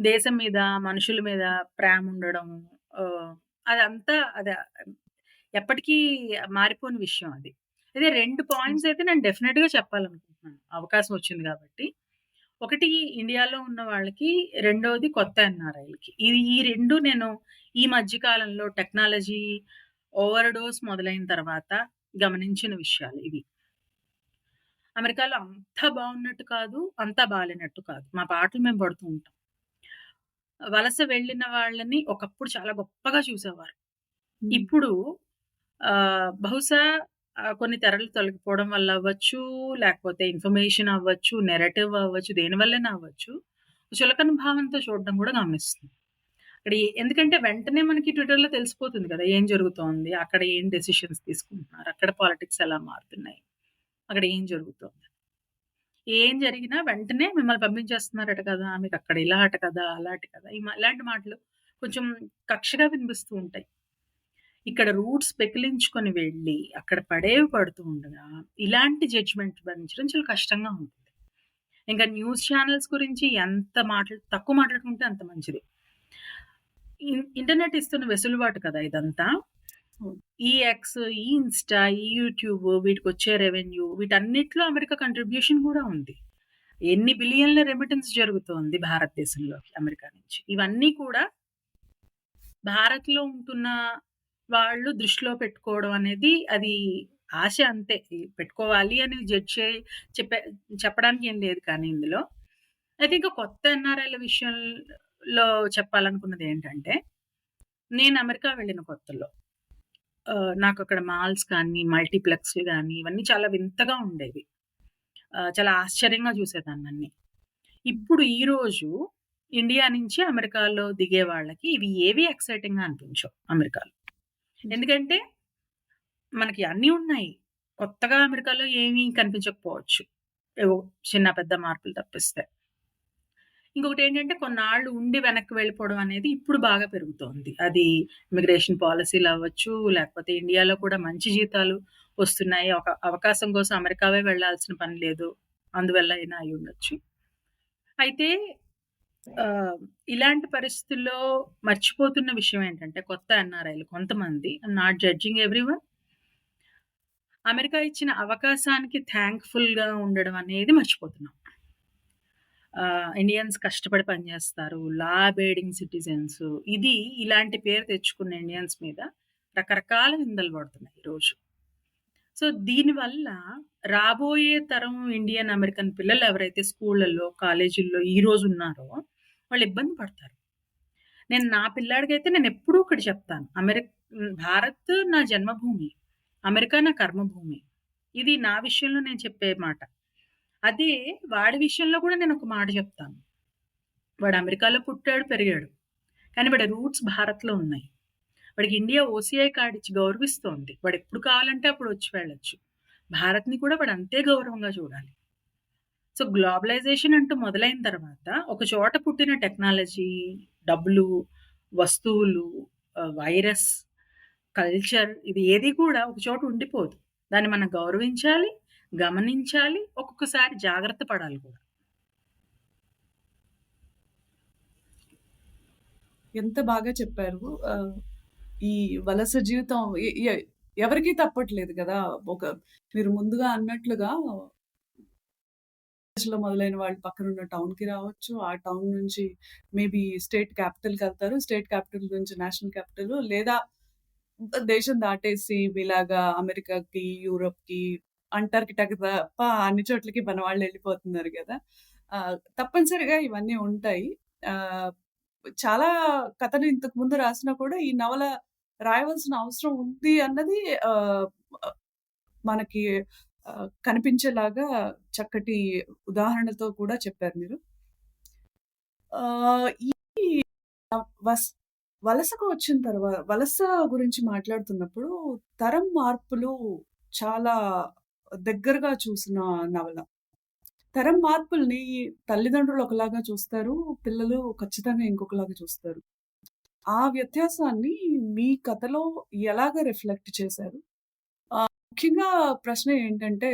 S2: దేశం మీద, మనుషుల మీద ప్రేముండడం ఆహ్, అదంతా అది ఎప్పటికీ మారిపోని విషయం అది. అయితే 2 పాయింట్స్ అయితే నేను డెఫినిట్‌గా చెప్పాలనుకుంటున్నాను. అవకాశం వచ్చింది కాబట్టి. ఒకటి ఇండియాలో ఉన్న వాళ్ళకి, రెండోది కొత్త ఎన్ఆర్ఐలకి. ఈ 2 నేను ఈ మధ్య కాలంలో టెక్నాలజీ ఓవర్‌డోస్ మొదలైన తర్వాత గమనించిన విషయాలు ఇవి. అమెరికాలో అంతా బాగున్నట్టు కాదు, అంతా బాలేనట్టు కాదు. మా పాటలు మేము పడుతూ ఉంటాం. వలస వెళ్ళిన వాళ్ళని ఒకప్పుడు చాలా గొప్పగా చూసేవారు.
S1: హ్మ్.
S2: ఇప్పుడు బహుశా కొన్ని తెరలు తొలగిపోవడం వల్ల అవ్వచ్చు, లేకపోతే ఇన్ఫర్మేషన్ అవ్వచ్చు, నెరేటివ్ అవ్వచ్చు, దేనివల్లైనా అవ్వచ్చు. చులకన భావంతో చూడడం కూడా గమనిస్తున్నాం. ఇక్కడ ఎందుకంటే వెంటనే మనకి ట్విట్టర్‌లో తెలిసిపోతుంది కదా! ఏం జరుగుతోంది? అక్కడ ఏం డెసిషన్స్ తీసుకుంటున్నారు? అక్కడ పాలిటిక్స్ ఎలా మారుతున్నాయి? అక్కడ ఏం జరుగుతోంది? ఏం జరిగినా వెంటనే మిమ్మల్ని పంపించేస్తున్నారట కదా! మీకక్కడ ఇలా అట కదా! అలా అట కదా! ఇలాంటి మాటలు కొంచెం కక్షగా వినిపిస్తూ ఉంటాయి. ఇక్కడ రూట్స్ పెకిలించుకొని వెళ్ళి, అక్కడ పడేవి పడుతూ ఉండగా, ఇలాంటి జడ్జ్‌మెంట్ భరించడం చాలా కష్టంగా ఉంటుంది. ఇంకా న్యూస్ ఛానెల్స్ గురించి ఎంత తక్కువ మాట్లాడుకుంటే అంత మంచిది. ఇంటర్నెట్ ఇస్తున్న వెసులుబాటు కదా ఇదంతా.
S1: అవును.
S2: ఈ ఎక్స్, ఈ ఇన్‌స్టా, ఈ యూట్యూబ్ వీటికొచ్చే రెవెన్యూ వీటన్నిటిలో అమెరికా కంట్రిబ్యూషన్ కూడా ఉంది. ఎన్ని బిలియన్‌ల రెమిటెన్స్ జరుగుతోంది భారతదేశంలోకి అమెరికా నుంచి. ఇవన్నీ కూడా భారత్‌లో ఉంటున్న వాళ్ళు దృష్టిలో పెట్టుకోవడం అనేది అది ఆశ అంతే. పెట్టుకోవాలి అని జడ్జ్ చెప్పే చెప్పడానికి ఏం లేదు కానీ ఇందులో. అయితే ఇంకా కొత్త ఎన్ఆర్ఐల విషయంలో చెప్పాలనుకున్నదేంటంటే, నేను అమెరికా వెళ్ళిన కొత్తలో నాకక్కడ మాల్స్ కానీ, మల్టీప్లెక్స్‌లు గానీ ఇవన్నీ చాలా వింతగా ఉండేవి. చాలా ఆశ్చర్యంగా చూసేదాన్నన్ని. ఇప్పుడు ఈరోజు ఇండియా నుంచి అమెరికాలో దిగే వాళ్ళకి ఇవి ఏవి ఎక్సైటింగ్‌గా అనిపించవు అమెరికాలో. ఎందుకంటే మనకి అన్నీ ఉన్నాయి. కొత్తగా అమెరికాలో ఏమీ కనిపించకపోవచ్చు. ఏవో చిన్న పెద్ద మార్పులు తప్పిస్తే. ఇంకొకటేంటంటే కొన్నాళ్ళు ఉండి వెనక్కి వెళ్ళిపోవడం అనేది ఇప్పుడు బాగా పెరుగుతోంది. అది ఇమిగ్రేషన్ పాలిసీలవ్వచ్చు, లేకపోతే ఇండియాలో కూడా మంచి జీతాలు వస్తున్నాయి. ఒక అవకాశం కోసం అమెరికావే వెళ్ళాల్సిన పని లేదు. అందువల్ల అయినా అయ్యుండొచ్చు. అయితే ఆహ్, ఇలాంటి పరిస్థితుల్లో మర్చిపోతున్న విషయం ఏంటంటే కొత్త ఎన్ఆర్ఐలు కొంతమంది, I'm not judging everyone. America ఇచ్చిన అవకాశానికి థ్యాంక్‌ఫుల్‌గా ఉండడం అనేది మర్చిపోతున్నాం. ఇండియన్స్ కష్టపడి పనిచేస్తారు. Law abiding citizens. ఇది ఇలాంటి పేరు తెచ్చుకున్న ఇండియన్స్ మీద రకరకాల నిందలు పడుతున్నాయి ఈరోజు. సో, దీనివల్ల రాబోయే తరం ఇండియన్, అమెరికన్ పిల్లలు ఎవరైతే స్కూళ్ళల్లో, కాలేజీల్లో ఈరోజు ఉన్నారో వాళ్ళు ఇబ్బంది పడతారు. నేను నా పిల్లాడికైతే నేనెప్పుడూ ఒకటి చెప్తాను. భారత్ నా జన్మభూమి. అమెరికా నా కర్మభూమి. ఇది నా విషయంలో నేను చెప్పే మాట. అదే వాడి విషయంలో కూడా నేనొక మాట చెప్తాను. వాడు అమెరికాలో పుట్టాడు, పెరిగాడు. కానీ వాడి రూట్స్ భారత్‌లో ఉన్నాయి. వాడికి ఇండియా ఓసీఐ కార్డ్ ఇచ్చి గౌరవిస్తోంది. వాడెప్పుడు కావాలంటే అప్పుడు వచ్చి వెళ్ళొచ్చు. భారత్‌ని కూడా వాడు అంతే గౌరవంగా చూడాలి. సో, గ్లోబలైజేషన్ అంటూ మొదలైన తర్వాత ఒక చోట పుట్టిన టెక్నాలజీ, డబ్బులు, వస్తువులు, వైరస్, కల్చర్ ఇది ఏది కూడా ఒక చోట ఉండిపోదు. దాన్ని మనం గౌరవించాలి, గమనించాలి, ఒక్కొక్కసారి జాగ్రత్త పడాలి కూడా.
S1: ఎంత బాగా చెప్పారు. ఈ వలస జీవితం ఎ ఎ ఎవరికీ తప్పట్లేదు గదా! మీరు ముందుగా అన్నట్లుగా లో మొదలైన వాళ్ళు పక్కనున్న టౌన్‌కి రావచ్చు. ఆ టౌన్ నుంచి మేబీ స్టేట్ క్యాపిటల్‌కెళ్తారు. స్టేట్ క్యాపిటల్ నుంచి నేషనల్ క్యాపిటల్ లేదా దేశం దాటేసి మీలాగా అమెరికాకి, యూరోప్‌కి, అంటార్కిటాకి తప్ప అన్ని చోట్లకి మన వాళ్ళెళ్ళిపోతున్నారు గదా! తప్పనిసరిగా ఇవన్నీ ఉంటాయి. ఆహ్, చాలా కథలు ఇంతకు ముందు రాసినా కూడా ఈ నవల రాయవలసిన అవసరం ఉంది అన్నది ఆహ్, ఆహ్, మనకి కనిపించేలాగా చక్కటి ఉదాహరణతో కూడా చెప్పారు మీరు. ఈ వస్ వలసకు వచ్చిన వలస గురించి మాట్లాడుతున్నప్పుడు తరం మార్పులు చాలా దగ్గరగా చూసిన నవల. తరం మార్పుల్ని తల్లిదండ్రులు ఒకలాగా చూస్తారు. పిల్లలు ఖచ్చితంగా ఇంకొకలాగా చూస్తారు. ఆ వ్యత్యాసాన్ని మీ కథలో ఎలాగా రిఫ్లెక్ట్ చేశారు? ముఖ్యంగా ప్రశ్న ఏంటంటే,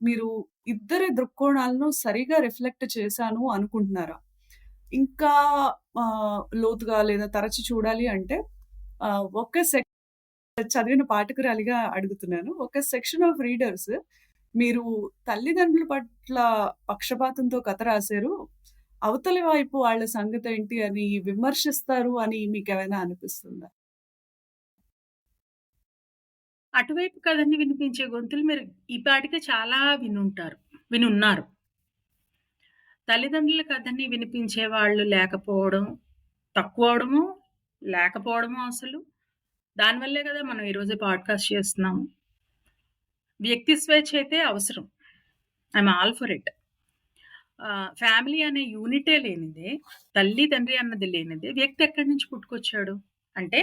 S1: మీరు ఇద్దరి దృక్కోణాలను సరిగా రిఫ్లెక్ట్ చేశాను అనుకుంటున్నారా? ఇంకా లోతుగా లేదా తరచి చూడాలి అంటే ఒక చదివిన పాఠకురాలిగా అడుగుతున్నాను. ఒక సెక్షన్ ఆఫ్ రీడర్స్ మీరు తల్లిదండ్రుల పట్ల పక్షపాతంతో కథ రాసారు. అవతలి వైపు వాళ్ళ సంగతేంటి అని విమర్శిస్తారు అని మీకేమైనా అనిపిస్తుందా?
S2: అటువైపు కథని వినిపించే గొంతులు మీరు ఈ పాటికే చాలా వినున్నారు. తల్లిదండ్రుల కథని వినిపించే వాళ్ళు లేకపోవడం, తక్కువవడము, లేకపోవడము అసలు. దానివల్లే కదా మనం ఈరోజు పాడ్‌కాస్ట్ చేస్తున్నాము. వ్యక్తి స్వేచ్ఛ అయితే అవసరం. I'm all for it. Family అనే యూనిటే లేనిదే, తల్లి, తండ్రి అన్నది లేనిదే వ్యక్తి ఎక్కడి నుంచి పుట్టుకొచ్చాడు? అంటే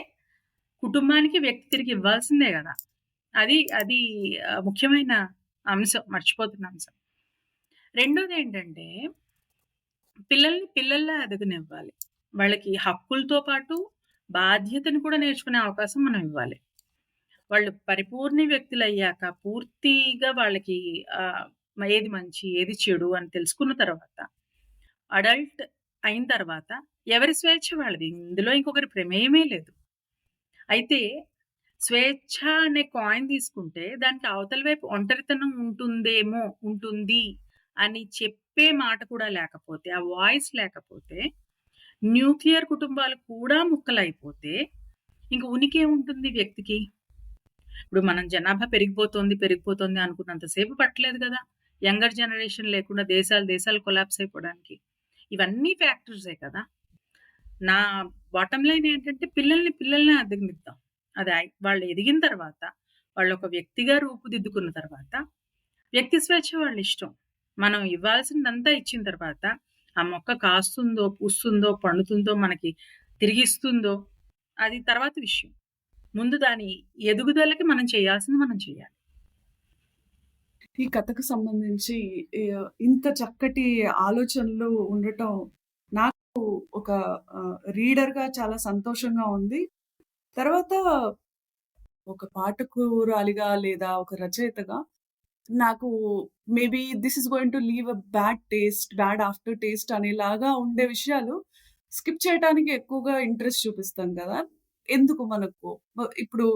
S2: కుటుంబానికి వ్యక్తి తిరిగి ఇవ్వాల్సిందే గదా! అది ముఖ్యమైన అంశం. మర్చిపోతున్న అంశం. రెండోదేంటంటే పిల్లల్ని పిల్లల్లా ఎదగనివ్వాలి. వాళ్ళకి హక్కులతో పాటు బాధ్యతను కూడా నేర్చుకునే అవకాశం మనం ఇవ్వాలి. వాళ్ళు పరిపూర్ణ వ్యక్తులయ్యాక పూర్తిగా వాళ్ళకి ఏది మంచి, ఏది చెడు అని తెలుసుకున్న తర్వాత, అడల్ట్ అయిన తర్వాత ఎవరి స్వేచ్ఛ వాళ్ళది. ఇందులో ఇంకొకరి ప్రమేయమే లేదు. అయితే స్వేచ్ఛ అనే కాయిన్ తీసుకుంటే దానికి అవతల వైపు ఒంటరితనం ఉంటుంది అని చెప్పే మాట కూడా లేకపోతే, ఆ వాయిస్ లేకపోతే, న్యూక్లియర్ కుటుంబాలు కూడా ముక్కలైపోతే ఇంక ఉనికేముంటుంది వ్యక్తికి? ఇప్పుడు మనం జనాభా పెరిగిపోతోంది అనుకున్నంత సేపు పట్టలేదు గదా! యంగర్ జనరేషన్ లేకుండా దేశాలు కొలాప్స్ అయిపోవడానికి. ఇవన్నీ ఫ్యాక్టర్సే కదా! నా బాటమ్ లైన్ ఏంటంటే పిల్లల్ని ఎదగనిద్దాం. వాళ్ళు ఎదిగిన తర్వాత, వాళ్ళొక వ్యక్తిగా రూపుదిద్దుకున్న తర్వాత, వ్యక్తి స్వేచ్ఛ వాళ్ళ ఇష్టం. మనం ఇవ్వాల్సిందంతా ఇచ్చిన తర్వాత, ఆ మొక్క కాస్తుందో, పూస్తుందో, పండుతుందో, మనకి తిరిగిస్తుందో అది తర్వాత విషయం. ముందు దాని ఎదుగుదలకి మనం చేయాల్సింది మనం చేయాలి.
S1: ఈ కథకు సంబంధించి ఇంత చక్కటి ఆలోచనలు ఉండటం నాకు ఒక రీడర్‌గా చాలా సంతోషంగా ఉంది. తర్వాత ఒక పాఠకురాలిగా లేదా ఒక రచయితగా నాకు maybe this is going to leave a bad after taste అనేలాగా ఉండే విషయాలు స్కిప్ చేయడానికి ఎక్కువగా ఇంట్రెస్ట్ చూపిస్తాను కదా! ఎందుకు మనకు ఇప్పుడు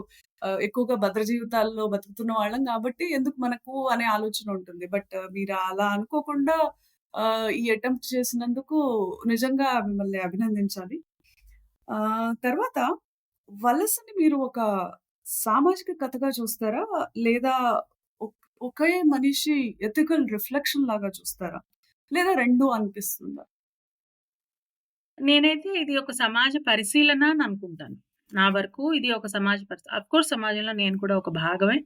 S1: ఎక్కువగా భద్ర జీవితాల్లో బతుకుతున్న వాళ్ళం కాబట్టి ఎందుకు మనకు అనే ఆలోచన ఉంటుంది. బట్ మీరు అలా అనుకోకుండా ఈ అటెంప్ట్ చేసినందుకు నిజంగా మిమ్మల్ని అభినందించాలి. తర్వాత వలసని మీరు ఒక సామాజిక కథగా చూస్తారా? లేదా ఒకే మనిషి ఎథికల్ రిఫ్లెక్షన్ లాగా చూస్తారా? లేదా 2 అనిపిస్తుందా?
S2: నేనైతే ఇది ఒక సమాజ పరిశీలన అని అనుకుంటాను. నా వరకు ఇది ఒక సమాజ అఫ్‌కోర్స్ సమాజంలో నేను కూడా ఒక భాగమే.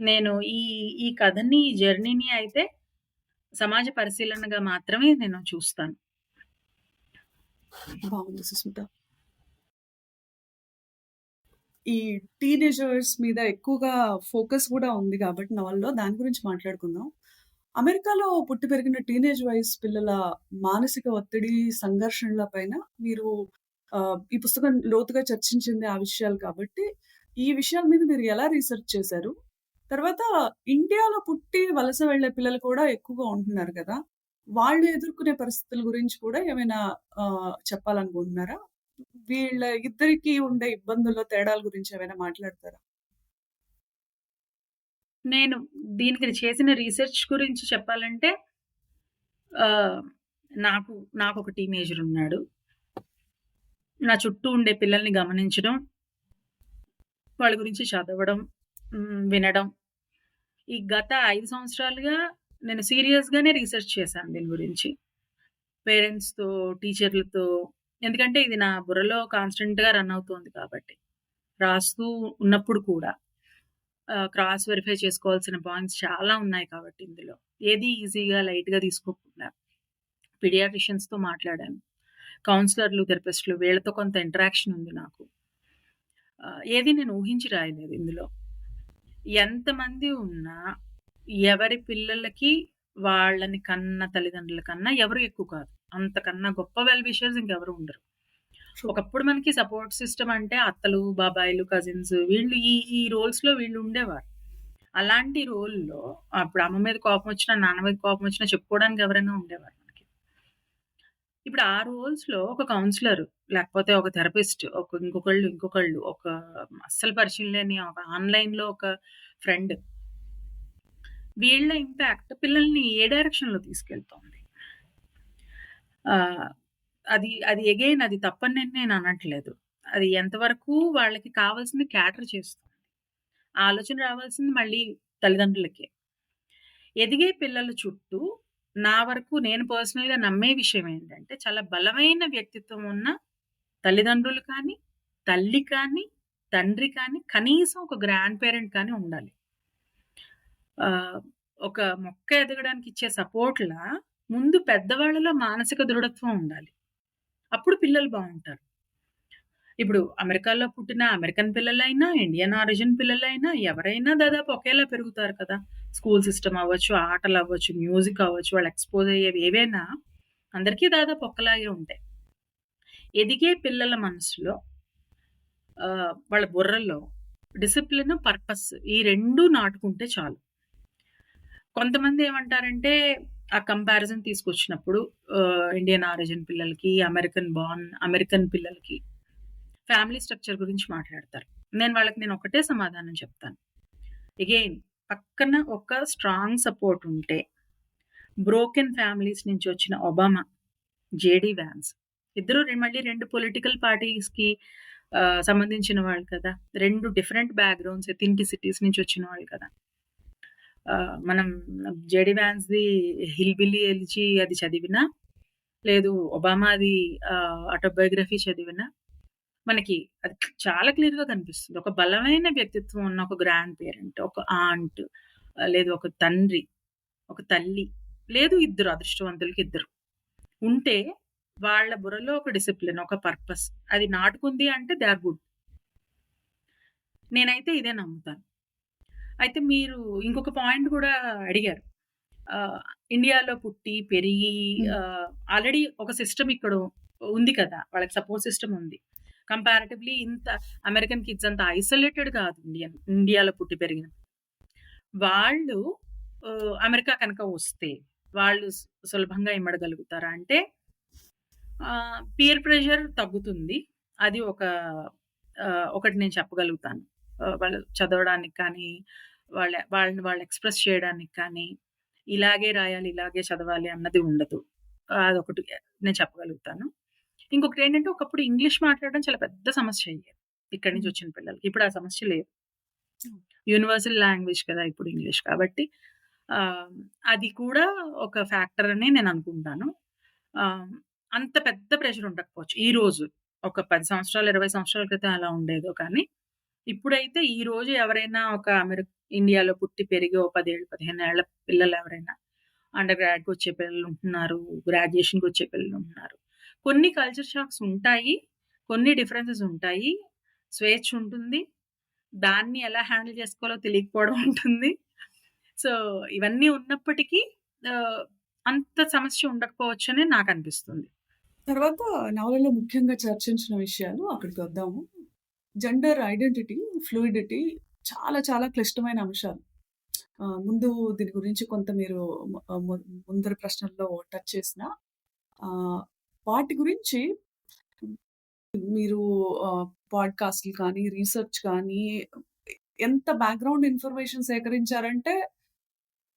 S2: నేను ఈ ఈ కథని, ఈ జర్నీని అయితే సమాజ పరిశీలనగా మాత్రమే నేను చూస్తాను.
S1: బాగుంది సుస్మిత. ఈ టీనేజర్స్ మీద ఎక్కువగా ఫోకస్ గూడా ఉంది గాబట్టి నవలలో దాని గురించి మాట్లాడుకుందాం. అమెరికాలో పుట్టి పెరిగిన టీనేజ్ వయసు పిల్లల మానసిక ఒత్తిడి, సంఘర్షణల పైన మీరు ఈ పుస్తకం లోతుగా చర్చించింది ఆ విషయాలు కాబట్టి, ఈ విషయాల మీద మీరు ఎలా రీసెర్చ్ చేశారు? తర్వాత ఇండియాలో పుట్టి వలస వెళ్ళే పిల్లలు కూడా ఎక్కువగా ఉంటున్నారు గదా! వాళ్ళు ఎదుర్కొనే పరిస్థితుల గురించి కూడా ఏమైనా చెప్పాలనుకుంటున్నారా? వీళ్ళ ఇద్దరికీ ఉండే ఇబ్బందుల్లో, తేడాల గురించి ఏమైనా మాట్లాడతారా?
S2: నేను దీనికి చేసిన రిసర్చ్ గురించి చెప్పాలంటే ఆహ్, నాకు నాకొక టీనేజర్ ఉన్నాడు. నా చుట్టూ ఉండే పిల్లల్ని గమనించడం, వాళ్ళ గురించి చదవడం, వినడం. ఈ గత 5 సంవత్సరాలుగా నేను సీరియస్‌గానే రిసర్చ్ చేశాను దీని గురించి. పేరెంట్స్‌తో, టీచర్‌లతో. ఎందుకంటే ఇది నా బుర్రలో కాన్స్టెంట్‌గా రన్ అవుతోంది కాబట్టి. రాస్తూ ఉన్నప్పుడు కూడా క్రాస్ వెరిఫై చేసుకోవాల్సిన పాయింట్స్ చాలా ఉన్నాయి కాబట్టి ఇందులో. ఏది ఈజీగా, లైట్‌గా తీసుకోకుండా పీడియాట్రిషియన్స్‌తో మాట్లాడాను. కౌన్సిలర్‌లు, థెరపిస్ట్‌లు వీళ్ళతో కొంత ఇంటరాక్షన్ ఉంది నాకు. ఏది నేను ఊహించి రాయలేదు ఇందులో. ఎంతమంది ఉన్నా ఎవరి పిల్లలకి వాళ్ళని కన్న తల్లిదండ్రుల కన్నా ఎవరు ఎక్కువ కాదు. అంతకన్నా గొప్ప వెల్ విషర్స్ ఇంకెవరు ఉండరు.
S1: ట్రూ.
S2: ఒకప్పుడు మనకి సపోర్ట్ సిస్టమ్ అంటే అత్తలు, బాబాయిలు, కజిన్స్ వీళ్ళు ఈ ఈ రోల్స్‌లో వీళ్ళు ఉండేవారు. అలాంటి రోల్‌లో అప్పుడు అమ్మ మీద కోపమొచ్చినా, నాన్న మీద కోపమొచ్చినా చెప్పుకోవడానికి ఎవరైనా ఉండేవారు మనకి. ఇప్పుడు ఆ రోల్స్‌లో ఒక కౌన్సిలర్, లేకపోతే ఒక థెరపిస్ట్, ఇంకొకళ్ళు, ఒక అస్సలు పరిచయం లేని ఒక ఆన్‌లైన్‌లో ఒక ఫ్రెండ్. వీళ్ళ ఇంపాక్ట్ పిల్లల్ని ఏ డైరెక్షన్‌లో తీసుకెళ్తోంది. ఆహ్, అది అగైన్ అది తప్పని నేను అనట్లేదు. అది ఎంతవరకు వాళ్ళకి కావాల్సింది క్యాటర్ చేస్తుంది. ఆ ఆలోచన రావాల్సింది మళ్ళీ తల్లిదండ్రులకే. ఎదిగే పిల్లల చుట్టూ నా వరకు నేను పర్సనల్‌గా నమ్మే విషయం ఏంటంటే, చాలా బలమైన వ్యక్తిత్వం ఉన్న తల్లిదండ్రులు కానీ, తల్లి కానీ, తండ్రి కానీ, కనీసం ఒక గ్రాండ్ పేరెంట్ కానీ ఉండాలి. ఆహ్, ఒక మొక్క ఎదగడానికి ఇచ్చే సపోర్ట్‌లా ముందు పెద్దవాళ్ళలో మానసిక దృఢత్వం ఉండాలి. అప్పుడు పిల్లలు బావుంటారు. ఇప్పుడు అమెరికాలో పుట్టిన అమెరికన్ పిల్లలైనా, ఇండియన్ ఆరిజిన్ పిల్లలైనా ఎవరైనా దాదాపు ఒకేలా పెరుగుతారు కదా! స్కూల్ సిస్టమ్ అవ్వచ్చు, ఆటలవ్వచ్చు, మ్యూజిక్ అవ్వచ్చు, వాళ్ళు ఎక్స్‌పోజ్ అయ్యేవి ఏవైనా అందరికీ దాదాపు ఒక్కలాగే ఉంటాయి. ఎదిగే పిల్లల మనసులో వాళ్ళ బుర్రల్లో డిసిప్లిన్, పర్పస్ ఈ 2 నాటుకుంటే చాలు. కొంతమంది ఏమంటారంటే ఆ కంపారిజన్ తీసుకొచ్చినప్పుడు ఇండియన్ ఆరిజిన్ పిల్లలకి, అమెరికన్ పిల్లలకి ఫ్యామిలీ స్ట్రక్చర్ గురించి మాట్లాడతారు. నేను ఒకటే సమాధానం చెప్తాను. అగైన్ పక్కన ఒక స్ట్రాంగ్ సపోర్ట్ ఉంటే, బ్రోకెన్ ఫ్యామిలీస్ నుంచి వచ్చిన ఒబామా, జేడీ వాన్స్ ఇద్దరు మళ్ళీ 2 పొలిటికల్ పార్టీస్‌కి సంబంధించిన వాళ్ళు కదా! 2 డిఫరెంట్ బ్యాక్‌గ్రౌండ్స్, ఎథెంటిసిటీస్ నుంచి వచ్చిన వాళ్ళు కదా! మనం జేడీ వాన్స్‌ది హిల్‌బిల్లీ ఎలిజీ అది చదివినా, లేదు ఒబామాది ఆటోబయోగ్రఫీ చదివినా మనకి అది చాలా క్లియర్‌గా కనిపిస్తుంది. ఒక బలమైన వ్యక్తిత్వం ఉన్న ఒక గ్రాండ్ పేరెంట్, ఒక ఆంట్, లేదు ఒక తండ్రి, ఒక తల్లి, లేదు ఇద్దరు అదృష్టవంతులకి ఇద్దరు ఉంటే వాళ్ళ బుర్రలో ఒక డిసిప్లిన్, ఒక పర్పస్ అది నాటుకుంది అంటే దే ఆర్ గుడ్. నేనైతే ఇదే నమ్ముతాను. అయితే మీరు ఇంకొక పాయింట్ కూడా అడిగారు. ఆహ్, ఇండియాలో పుట్టి, పెరిగి
S1: హ్మ్.
S2: ఆల్రెడీ ఒక సిస్టమ్ ఇక్కడ ఉంది కదా! వాళ్ళకి సపోర్ట్ సిస్టమ్ ఉంది. కంపారిటివ్‌లీ ఇంత అమెరికన్ కిడ్స్ అంత ఐసోలేటెడ్ కాదు ఇండియాలో పుట్టి పెరిగిన. వాళ్ళు అమెరికా కనుక వస్తే వాళ్ళు సులభంగా ఇమడగలుగుతారా అంటే పీర్ ప్రెషర్ తగ్గుతుంది. అది ఒక ఒకటి నేను చెప్పగలుగుతాను. వాళ్ళు చదవడానికి కానీ, వాళ్ళని వాళ్ళు ఎక్స్‌ప్రెస్ చేయడానికి కానీ, ఇలాగే రాయాలి, ఇలాగే చదవాలి అన్నది ఉండదు. అదొకటి నేను చెప్పగలుగుతాను. ఇంకొకటేంటంటే, ఒకప్పుడు ఇంగ్లీష్ మాట్లాడడం చాలా పెద్ద సమస్య అయ్యేది. ఇక్కడి నుంచి
S1: హ్మ్.
S2: వచ్చిన పిల్లలకి. ఇప్పుడు ఆ సమస్య లేదు.
S1: హ్మ్.
S2: యూనివర్సల్ లాంగ్వేజ్ కదా ఇప్పుడు ఇంగ్లీష్. కాబట్టి ఆహ్, అది కూడా ఒక ఫ్యాక్టర్ అని నేను అనుకుంటాను. ఆహ్, అంత పెద్ద ప్రెషర్ ఉండకపోవచ్చు. ఈ రోజు ఒక 10 సంవత్సరాలు, 20 సంవత్సరాల క్రితం ఎలా ఉండేదో కానీ, ఇప్పుడైతే ఈ రోజు ఎవరైనా ఒక ఇండియాలో పుట్టి పెరిగి ఓ 10 ఏళ్ళు, 15 ఏళ్ల పిల్లలెవరైనా అండర్ గ్రాడ్‌కొచ్చే పిల్లలుంటున్నారు. గ్రాడ్యుయేషన్‌కొచ్చే పిల్లలుంటున్నారు. కొన్ని కల్చర్ షాక్స్ ఉంటాయి. కొన్ని డిఫరెన్సెస్ ఉంటాయి. స్వేచ్ఛ ఉంటుంది. దాన్ని ఎలా హ్యాండిల్ చేసుకోవాలో తెలియకపోవడం ఉంటుంది. సో, ఇవన్నీ ఉన్నప్పటికీ ఆహ్, అంత సమస్య ఉండకపోవచ్చని నాకనిపిస్తుంది.
S1: తర్వాత నవలలో ముఖ్యంగా చర్చించిన విషయాలు అక్కడికొద్దాము. జెండర్ ఐడెంటిటీ, ఫ్లూయిడిటీ చాలా చాలా క్లిష్టమైన అంశాలు. ముందు దీని గురించి కొంత మీరు ము ము ముందరి ప్రశ్నల్లో టచ్ చేసిన ఆహ్, వాటి గురించి మీరు పాడ్‌కాస్ట్‌లు కానీ, రీసెర్చ్ కానీ ఎంత బ్యాక్‌గ్రౌండ్ ఇన్ఫర్మేషన్ సేకరించారంటే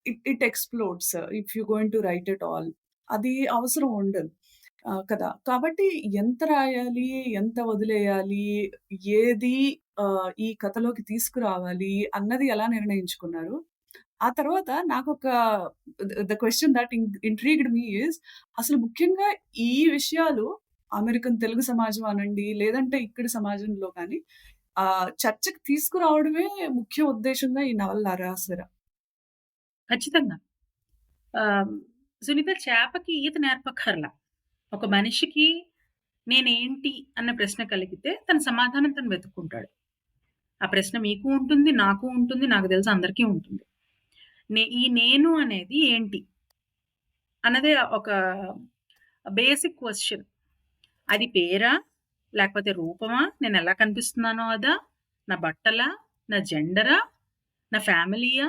S1: it it explodes if you going to write it all. అది అవసరం ఉండదు. కదా! కాబట్టి ఎంత రాయాలి? ఎంత వదిలేయాలి? ఏది ఈ కథలోకి తీసుకురావాలి అన్నది ఎలా నిర్ణయించుకున్నారు? ఆ తర్వాత నాకొక the question that intrigued me is అసలు ముఖ్యంగా ఈ విషయాలు అమెరికన్ తెలుగు సమాజం అనండి, లేదంటే ఇక్కడి సమాజంలో గాని చర్చకు తీసుకురావడమే ముఖ్య ఉద్దేశ్యంగా ఈ నవల రాసారా?
S2: ఖచ్చితంగా. ఆహ్, సునీత చేపకి ఈత నేర్పక్కర్ల. ఒక మనిషికి నేనేంటి అన్న ప్రశ్న కలిగితే తన సమాధానం తను వెతుక్కుంటాడు. ఆ ప్రశ్న మీకు ఉంటుంది, నాకు ఉంటుంది, నాకు తెలిసి అందరికీ ఉంటుంది. ఈ నేను అనేది ఏంటి? అన్నదే ఒక బేసిక్ క్వెషన్. అది పేరా? లేకపోతే రూపమా? నేనెలా కనిపిస్తున్నానో అదా? నా బట్టలా? నా జెండరా? నా ఫ్యామిలీయా?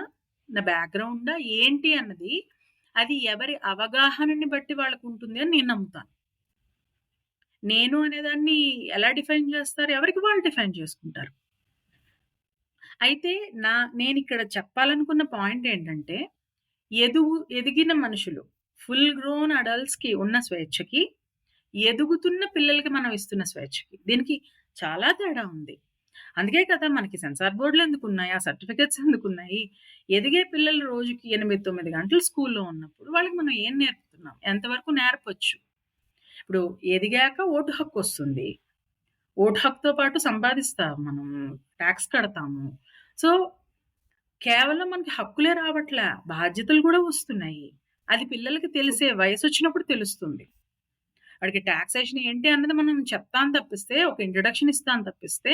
S2: నా బ్యాక్‌గ్రౌండా? ఏంటి అన్నది అది ఎవరి అవగాహనని బట్టి వాళ్ళకుంటుంది అని నేను నమ్ముతాను. నేను అనేదాన్ని ఎలా డిఫైన్ చేస్తారు? ఎవరికి వాళ్ళు డిఫైన్ చేసుకుంటారు. అయితే నేనిక్కడ చెప్పాలనుకున్న పాయింట్ ఏంటంటే, ఎదిగిన మనుషులు ఫుల్ గ్రోన్ అడల్ట్స్‌కి ఉన్న స్వేచ్ఛకి, ఎదుగుతున్న పిల్లలకి మనం ఇస్తున్న స్వేచ్ఛకి. దీనికి చాలా తేడా ఉంది. అందుకే కదా మనకి సెన్సార్ బోర్డ్‌లు ఎందుకున్నాయి? ఆ సర్టిఫికేట్స్ ఎందుకున్నాయి? ఎదిగే పిల్లలు రోజుకి 8, 9 గంటలు స్కూల్లో ఉన్నప్పుడు వాళ్ళకి మనం ఏం నేర్పుతున్నాం? ఎంతవరకు నేర్పొచ్చు? ఇప్పుడు ఎదిగాక ఓటు హక్కొస్తుంది. ఓటు హక్కుతో పాటు సంపాదిస్తాం మనం. టాక్స్ కడతాము. సో, కేవలం మనకి హక్కులే రావట్లా. బాధ్యతలు గూడా వస్తున్నాయి. అది పిల్లలకి తెలిసే వయసొచ్చినప్పుడు తెలుస్తుంది. వాడికి టాక్సేషన్ ఏంటి అన్నది మనం చెప్తాం తప్పిస్తే, ఒక ఇంట్రడక్షన్ ఇస్తాం తప్పిస్తే,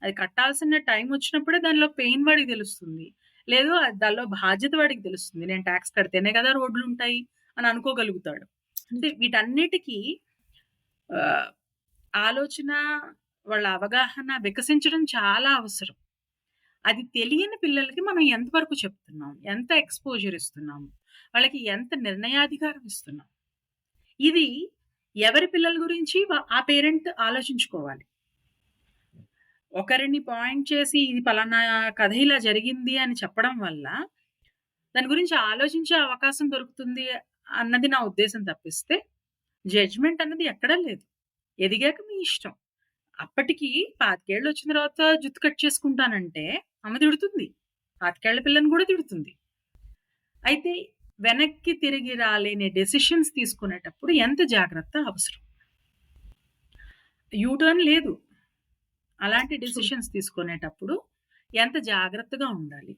S2: అది కట్టాల్సిన టైం వచ్చినప్పుడే దానిలో పెయిన్ వాడికి తెలుస్తుంది. లేదు దానిలో బాధ్యత వాడికి తెలుస్తుంది. నేను టాక్స్ కడితేనే కదా రోడ్లుంటాయి అని అనుకోగలుగుతాడు. అంటే వీటన్నిటికి ఆహ్, ఆలోచన, వాళ్ళ అవగాహన వికసించడం చాలా అవసరం. అది తెలియని పిల్లలకి మనం ఎంతవరకు చెప్తున్నాం? ఎంత ఎక్స్‌పోజర్ ఇస్తున్నాము? వాళ్ళకి ఎంత నిర్ణయాధికారం ఇస్తున్నాం? ఇది ఎవరి పిల్లల గురించి ఆ పేరెంట్ ఆలోచించుకోవాలి. ఒకరిని పాయింట్ చేసి ఇది పలానా కథ ఇలా జరిగింది అని చెప్పడం వల్ల, దాని గురించి ఆలోచించే అవకాశం దొరుకుతుంది అన్నది నా ఉద్దేశం తప్పిస్తే, జడ్జ్‌మెంట్ అన్నది ఎక్కడా లేదు. ఎదిగాక మీ ఇష్టం. అప్పటికి 25 ఏళ్ళు వచ్చిన తర్వాత జుట్టు కట్ చేసుకుంటానంటే అమ్మ తిడుతుంది. 25 ఏళ్ల పిల్లని గూడా తిడుతుంది. అయితే వెనక్కి తిరిగి రాలేని డెసిషన్స్ తీసుకునేటప్పుడు ఎంత జాగ్రత్త అవసరం. యూ టర్న్ లేదు. అలాంటి
S1: ట్రూ.
S2: డెసిషన్స్ తీసుకునేటప్పుడు ఎంత జాగ్రత్తగా ఉండాలి.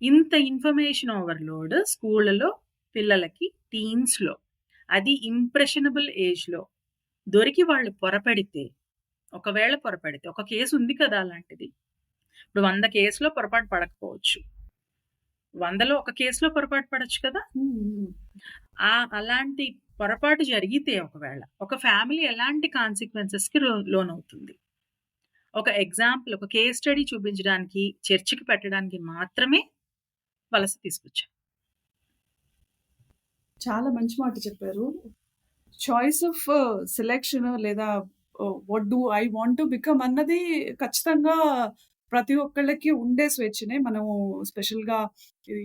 S2: ఇంత ఇన్ఫర్మేషన్ ఓవర్‌లోడ్ స్కూళ్ళలో పిల్లలకి టీన్స్‌లో అది ఇంప్రెషనబుల్ ఏజ్‌లో దొరికి వాళ్ళు పొరపడితే, ఒకవేళ పొరపడితే ఒక కేస్ ఉంది కదా అలాంటిది. ఇప్పుడు 100 కేస్‌లో పొరపాటు పడకపోవచ్చు. 100లో ఒక కేస్‌లో పొరపాటు పడొచ్చు కదా!
S1: హ్మ్. హ్మ్.
S2: అలాంటి పొరపాటు జరిగితే ఒకవేళ, ఒక ఫ్యామిలీ ఎలాంటి కాన్సిక్వెన్సెస్‌కి లోనవుతుంది. ఒక ఎగ్జాంపుల్, ఒక కేస్ స్టడీ చూపించడానికి, చర్చకి పెట్టడానికి మాత్రమే వలస తీసుకొచ్చా.
S1: చాలా మంచి మాట చెప్పారు. చాయిస్ ఆఫ్ సెలక్షన్ లేదా what do I want to become అన్నది ఖచ్చితంగా ప్రతి ఒక్కళ్ళకి ఉండే స్వేచ్ఛనే. మనము స్పెషల్‌గా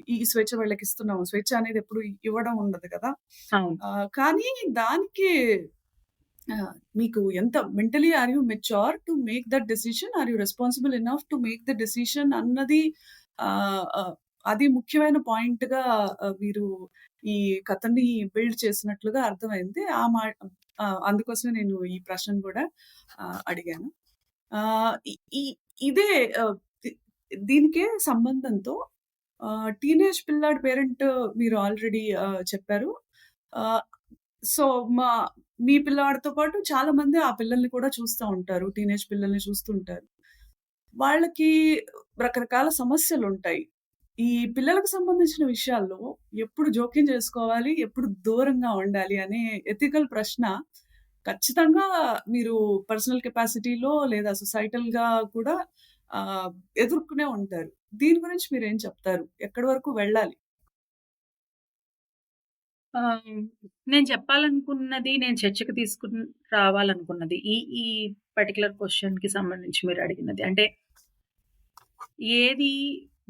S1: ఈ స్వేచ్ఛ వీళ్ళకిస్తున్నాము. స్వేచ్ఛ అనేది ఎప్పుడు ఇవ్వడం ఉండదు కదా!
S2: అవును.
S1: కానీ దానికి మీకు ఎంత mentally are you mature to make that decision? Are you responsible enough to make the decision అన్నది ఆహ్, ఆహ్, అది ముఖ్యమైన పాయింట్‌గా మీరు ఈ కథని బిల్డ్ చేసినట్లుగా అర్థమైంది. అందుకోసమే నేను ఈ ప్రశ్నను కూడా అడిగాను. ఈ ఈ ఇదే ఆహ్, ది దీనికే సంబంధంతో టీనేజ్ పిల్లాడి పేరెంట్ మీరు ఆల్రెడీ చెప్పారు. ఆహ్, సో, మీ పిల్లవాడితో పాటు చాలా మంది ఆ పిల్లల్ని కూడా చూస్తా ఉంటారు. టీనేజ్ పిల్లల్ని చూస్తుంటారు. వాళ్ళకి రకరకాల సమస్యలుంటాయి. ఈ పిల్లలకు సంబంధించిన విషయాల్లో ఎప్పుడు జోక్యం చేసుకోవాలి, ఎప్పుడు దూరంగా ఉండాలి అనే ఎథికల్ ప్రశ్న ఖచ్చితంగా మీరు పర్సనల్ కెపాసిటీలో లేదా సొసైటల్‌గా కూడా ఆహ్, ఎదుర్కొనే ఉంటారు. దీని గురించి మీరేం చెప్తారు? ఎక్కడి వరకు వెళ్ళాలి?
S2: ఆహ్, నేను చెప్పాలనుకున్నది, నేను చర్చకు తీసుకొని రావాలనుకున్నది ఈ పర్టిక్యులర్ క్వెషన్‌కి సంబంధించి మీరడిగినది. అంటే ఏది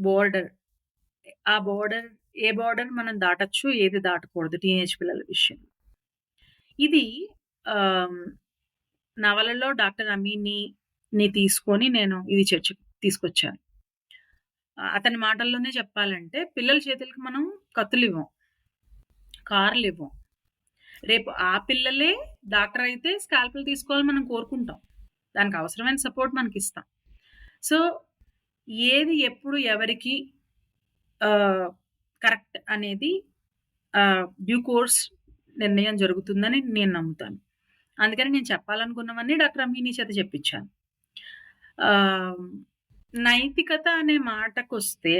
S2: బోర్డర్? ఆ బోర్డర్ ఏ బోర్డర్ మనం దాటొచ్చు, ఏది దాటకూడదు టీనేజ్ పిల్లల విషయంలో. ఇది ఆహ్, నవలలో డాక్టర్ అమీని తీసుకొని నేను ఇది చర్చకు తీసుకొచ్చాను. అతని మాటల్లోనే చెప్పాలంటే పిల్లల చేతులకి మనం కత్తులివ్వం, కార్లివ్వం. రేపు ఆ పిల్లలే డాక్టర్ అయితే స్కాల్పెల్ తీసుకోవాలని మనం కోరుకుంటాం. దానికి అవసరమైన సపోర్ట్ మనకిస్తాం. సో, ఏది ఎప్పుడు ఎవరికి కరెక్ట్ అనేది డ్యూ కోర్స్ నిర్ణయం జరుగుతుందని నేను నమ్ముతాను. అందుకని నేను చెప్పాలనుకున్నవన్నీ డాక్టర్ అమీని చేత చెప్పించాను. ఆహ్, నైతికత అనే మాటకొస్తే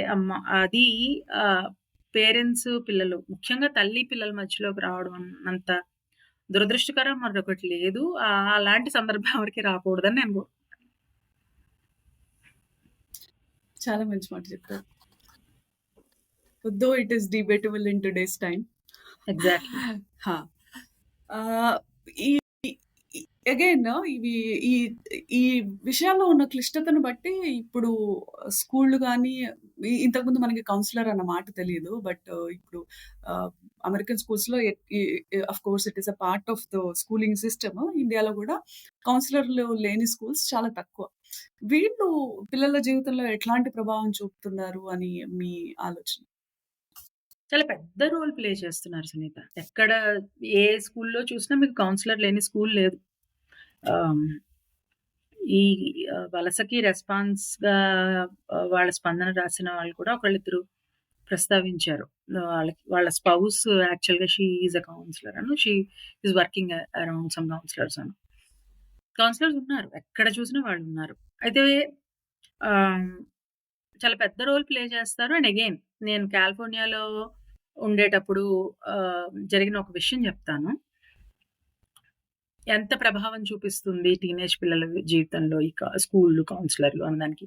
S2: అది పేరెంట్స్, పిల్లలు ముఖ్యంగా తల్లి, పిల్లల మధ్యలోకి రావడం అన్నంత దురదృష్టకరం మరొకటి లేదు. అలాంటి సందర్భం ఎవరికీ రాకూడదని నేను
S1: చాలా మంచి మాట చెప్పారు. Though it is debatable in today's time.
S2: Exactly.
S1: హా! ఈ ఈ అగైన్ ఇవి ఈ ఈ విషయాల్లో ఉన్న క్లిష్టతను బట్టి ఇప్పుడు స్కూల్‌లు గాని, ఇంతకుముందు మనకి కౌన్సిలర్ అన్న మాట తెలీదు. బట్ ఇప్పుడు అమెరికన్ స్కూల్స్‌లో of course it is a part of the schooling system. ఇండియాలో గూడా కౌన్సిలర్‌లు లేని స్కూల్స్ చాలా తక్కువ. వీళ్ళు పిల్లల జీవితంలో ఎట్లాంటి ప్రభావం చూపుతున్నారు అని మీ ఆలోచన?
S2: చాలా పెద్ద రోల్ ప్లే చేస్తున్నారు సునీత. ఎక్కడ ఏ స్కూల్‌లో చూసినా మీకు కౌన్సిలర్ లేని స్కూల్ లేదు. ఆహ్, ఈ వలసకి రెస్పాన్స్‌గా వాళ్ళ స్పందన రాసిన వాళ్ళు కూడా ఒకళ్ళిద్దరు ప్రస్తావించారు. వాళ్ళ స్పౌస్ యాక్చువల్‌గా she is a counsellor she is working around some counsellors counsellors ఉన్నారు. ఎక్కడ చూసినా వాళ్ళున్నారు. అయితే ఆహ్, చాలా పెద్ద రోల్ ప్లే చేస్తారు. అండ్ అగైన్ నేను కాలిఫోర్నియాలో ఉండేటప్పుడు జరిగిన ఒక విషయం చెప్తాను. ఎంత ప్రభావం చూపిస్తుంది టీనేజ్ పిల్లల జీవితంలో ఈ స్కూల్లు, కౌన్సిలర్‌లు అనడానికి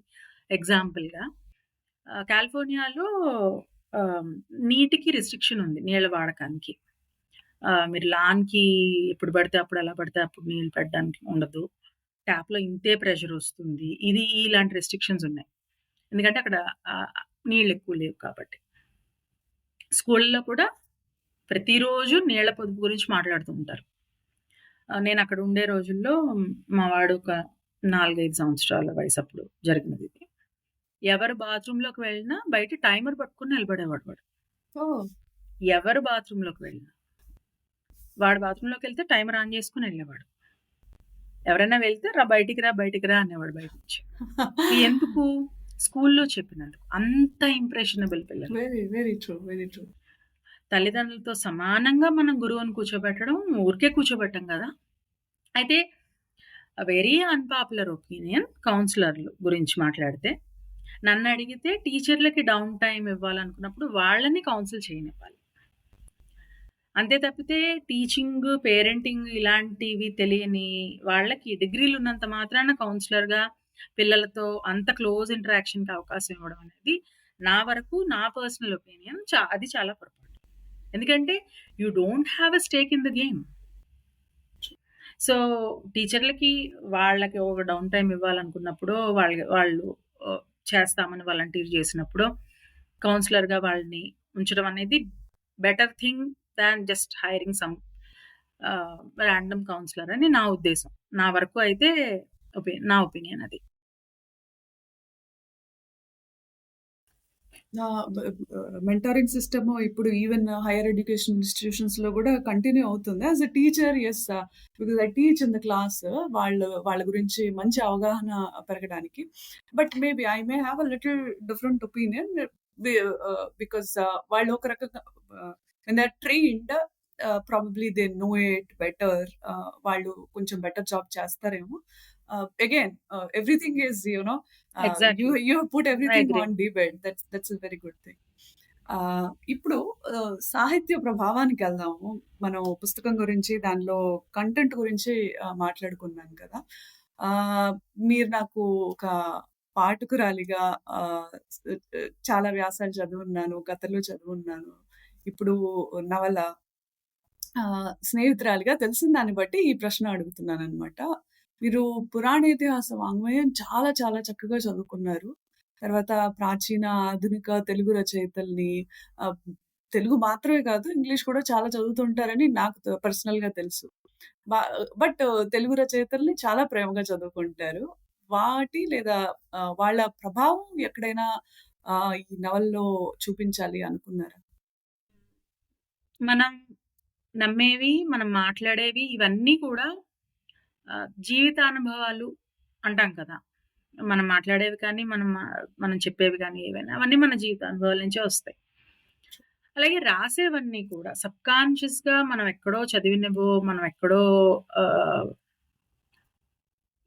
S2: ఎగ్జాంపుల్‌గా కాలిఫోర్నియాలో నీటికి రిస్ట్రిక్షన్ ఉంది నీళ్ళ వాడకానికి. మీరు లాన్‌కి ఎప్పుడు పడితే అప్పుడు, ఎలా పడితే అప్పుడు నీళ్ళు పెట్టడానికి ఉండదు. ట్యాప్‌లో ఇంతే ప్రెషర్ వస్తుంది. ఇలాంటి రెస్ట్రిక్షన్స్ ఉన్నాయి. ఎందుకంటే అక్కడ ఆహ్, నీళ్ళు ఎక్కువ లేవు కాబట్టి. స్కూల్‌లో కూడా ప్రతిరోజు నీళ్ళ పొదుపు గురించి మాట్లాడుతూ ఉంటారు. నేను అక్కడ ఉండే రోజుల్లో మా వాడు ఒక 4, 5 సంవత్సరాల వయసప్పుడు జరిగినదిది. ఎవరు బాత్రూమ్‌లోకి వెళ్ళినా బయట టైమర్ పట్టుకొని నిలబడేవాడు వాడు.
S1: ఓహ్!
S2: ఎవరు బాత్రూమ్‌లోకి వెళ్ళినా. వాడు బాత్రూమ్‌లోకెళ్తే టైమర్ ఆన్ చేసుకొని ఎళ్ళేవాడు. ఎవరైనా వెళ్తే బయటికి రా, బయటికి రా అనేవాడు బయట నుంచి. ఎందుకు? స్కూల్‌లో చెప్పినందుకు. అంత ఇంప్రెషనబుల్ పిల్లలు.
S1: Very, very true. Very true.
S2: తల్లిదండ్రులతో సమానంగా మనం గురువుని కూర్చోబెట్టడం ఊరికే కూర్చోబెట్టం గదా! అయితే వెరీ అన్‌పాపులర్ ఒపీనియన్ కౌన్సిలర్‌లు గురించి మాట్లాడితే. నన్నడిగితే టీచర్‌లకి డౌన్ టైమ్ ఇవ్వాలనుకున్నప్పుడు వాళ్ళని కౌన్సిల్ చేయనివ్వాలి. అంతే తప్పితే టీచింగ్, పేరెంటింగ్ ఇలాంటివి తెలియని వాళ్ళకి డిగ్రీలున్నంత మాత్రాన కౌన్సిలర్‌గా పిల్లలతో అంత క్లోజ్ ఇంటరాక్షన్‌కి అవకాశం ఇవ్వడం అనేది నా వరకు నా పర్సనల్ ఒపీనియన్ అది చాలా పొరపాటు. ఎందుకంటే you don't have a stake in the game. So, టీచర్లకి వాళ్ళకి ఒక డౌన్ టైమ్ ఇవ్వాలనుకున్నప్పుడో, వాళ్ళు ఆహ్, చేస్తామని వాలంటీర్ చేసినప్పుడో, కౌన్సిలర్‌గా వాళ్ళని ఉంచడం అనేది better thing than just hiring some random counsellor అని నా ఉద్దేశం. నా వరకు అయితే నా ఒపీనియన్ అది.
S1: మెంటరింగ్ సిస్టమ్ ఇప్పుడు ఈవెన్ హైయర్ ఎడ్యుకేషన్ ఇన్స్టిట్యూషన్స్ లో కూడా కంటిన్యూ అవుతుంది. As a teacher, yes, because I teach in the class, వాళ్ళ గురించి మంచి అవగాహన పెరగడానికి. But maybe I may have a little different opinion, because వాళ్ళు ఒక రకంగా they trained, probably they know it better, వాళ్ళు కొంచెం బెటర్ జాబ్ చేస్తారేమో. Again, everything is
S2: exactly.
S1: you put
S2: I
S1: everything
S2: agree.
S1: on debate. That's a very good thing. ఇప్పుడు సాహిత్య ప్రభావానికి వెళ్దాము. మనం పుస్తకం గురించి, దానిలో కంటెంట్ గురించి మాట్లాడుకున్నాం కదా. మీరు నాకు ఒక పాఠకురాలిగా చాలా వ్యాసాలు చదువున్నాను, కథలు చదువున్నాను. ఇప్పుడు నవల స్నేహితురాలిగా తెలిసిన దాన్ని బట్టి ఈ ప్రశ్న అడుగుతున్నాననమాట. మీరు పురాణేతిహాస వాంగ్మయం చాలా చాలా చక్కగా చదువుకున్నారు. తర్వాత ప్రాచీన, ఆధునిక తెలుగు రచయితల్ని, ఆహ్, తెలుగు మాత్రమే కాదు, ఇంగ్లీష్ కూడా చాలా చదువుతుంటారని నాకు పర్సనల్‌గా తెలుసు. బ బట్ తెలుగు రచయితల్ని చాలా ప్రేమగా చదువుకుంటారు. లేదా వాళ్ళ ప్రభావం ఎక్కడైనా ఈ నవలలో చూపించాలి అనుకున్నారా?
S2: మనం నమ్మేవి, మనం మాట్లాడేవి ఇవన్నీ కూడా జీవితానుభవాలు అంటాం కదా! మనం మాట్లాడేవి కానీ, మనం చెప్పేవి గానీ ఏవైనా అవన్నీ మన జీవితానుభవాల నుంచే వస్తాయి. అలాగే రాసేవన్నీ కూడా సబ్‌కాన్షియస్‌గా మనం ఎక్కడో చదివినవో, మనం ఎక్కడో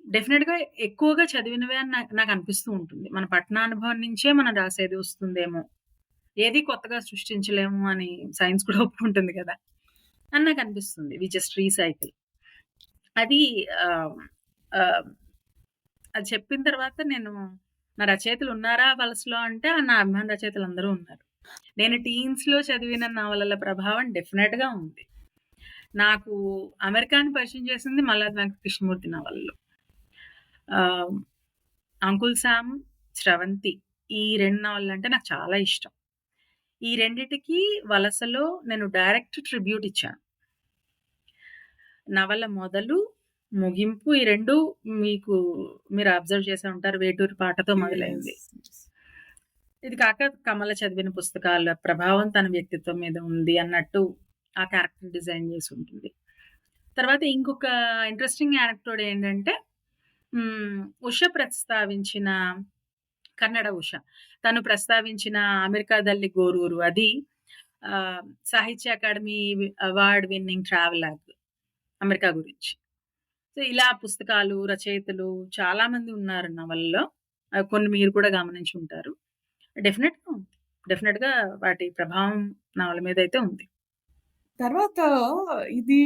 S2: డెఫినిట్‌గా ఎక్కువగా చదివినవే అని నాకనిపిస్తూ ఉంటుంది. మన పఠనానుభవం నుంచే మనం రాసేది వస్తుందేమో. ఏది కొత్తగా సృష్టించలేము అని సైన్స్ కూడా ఒప్పుకుంటుంది కదా! అని నాకనిపిస్తుంది. We just recycle. అది ఆహ్, ఆహ్, అది చెప్పిన తర్వాత నా రచయితలు ఉన్నారా వలసలో అంటే, నా అభిమాన రచయితలందరూ ఉన్నారు. నేను టీన్స్‌లో చదివిన నవలల ప్రభావం డెఫినిట్‌గా ఉంది. నాకు అమెరికాని పరిచయం చేసింది మల్లాది వెంకట కృష్ణమూర్తి నవలలు. 'అంకుల్ శామ్', 'స్రవంతి' ఈ 2 నవలలంటే నాకు చాలా ఇష్టం. ఈ రెండిటికి వలసలో నేను డైరెక్ట్ ట్రిబ్యూట్ ఇచ్చాను. నవల మొదలు, ముగింపు ఈ 2 మీరు అబ్జర్వ్ చేసే ఉంటారు. 'వేటూరి పాట'తో మొదలైంది. ఇది కాక కమల చదివిన పుస్తకాల ప్రభావం తన వ్యక్తిత్వం మీద ఉంది అన్నట్టు ఆ క్యారెక్టర్ డిజైన్ చేసి ఉంటుంది. తర్వాత ఇంకొక ఇంట్రెస్టింగ్ యానెక్డోట్ ఏంటంటే, ఉష ప్రస్తావించిన కన్నడ ఉష. తను ప్రస్తావించిన 'అమెరికాదల్లి గోరూరు' అది సాహిత్య academy award winning travelogue America గురించి. సో, ఇలా పుస్తకాలు, రచయితలు చాలా మంది ఉన్నారు నవలలో. కొన్ని మీరు కూడా గమనించి ఉంటారు. డెఫినిట్‌గా ఉంది. డెఫినిట్‌గా వాటి ప్రభావం నవల మీదైతే ఉంది.
S1: తర్వాత ఇది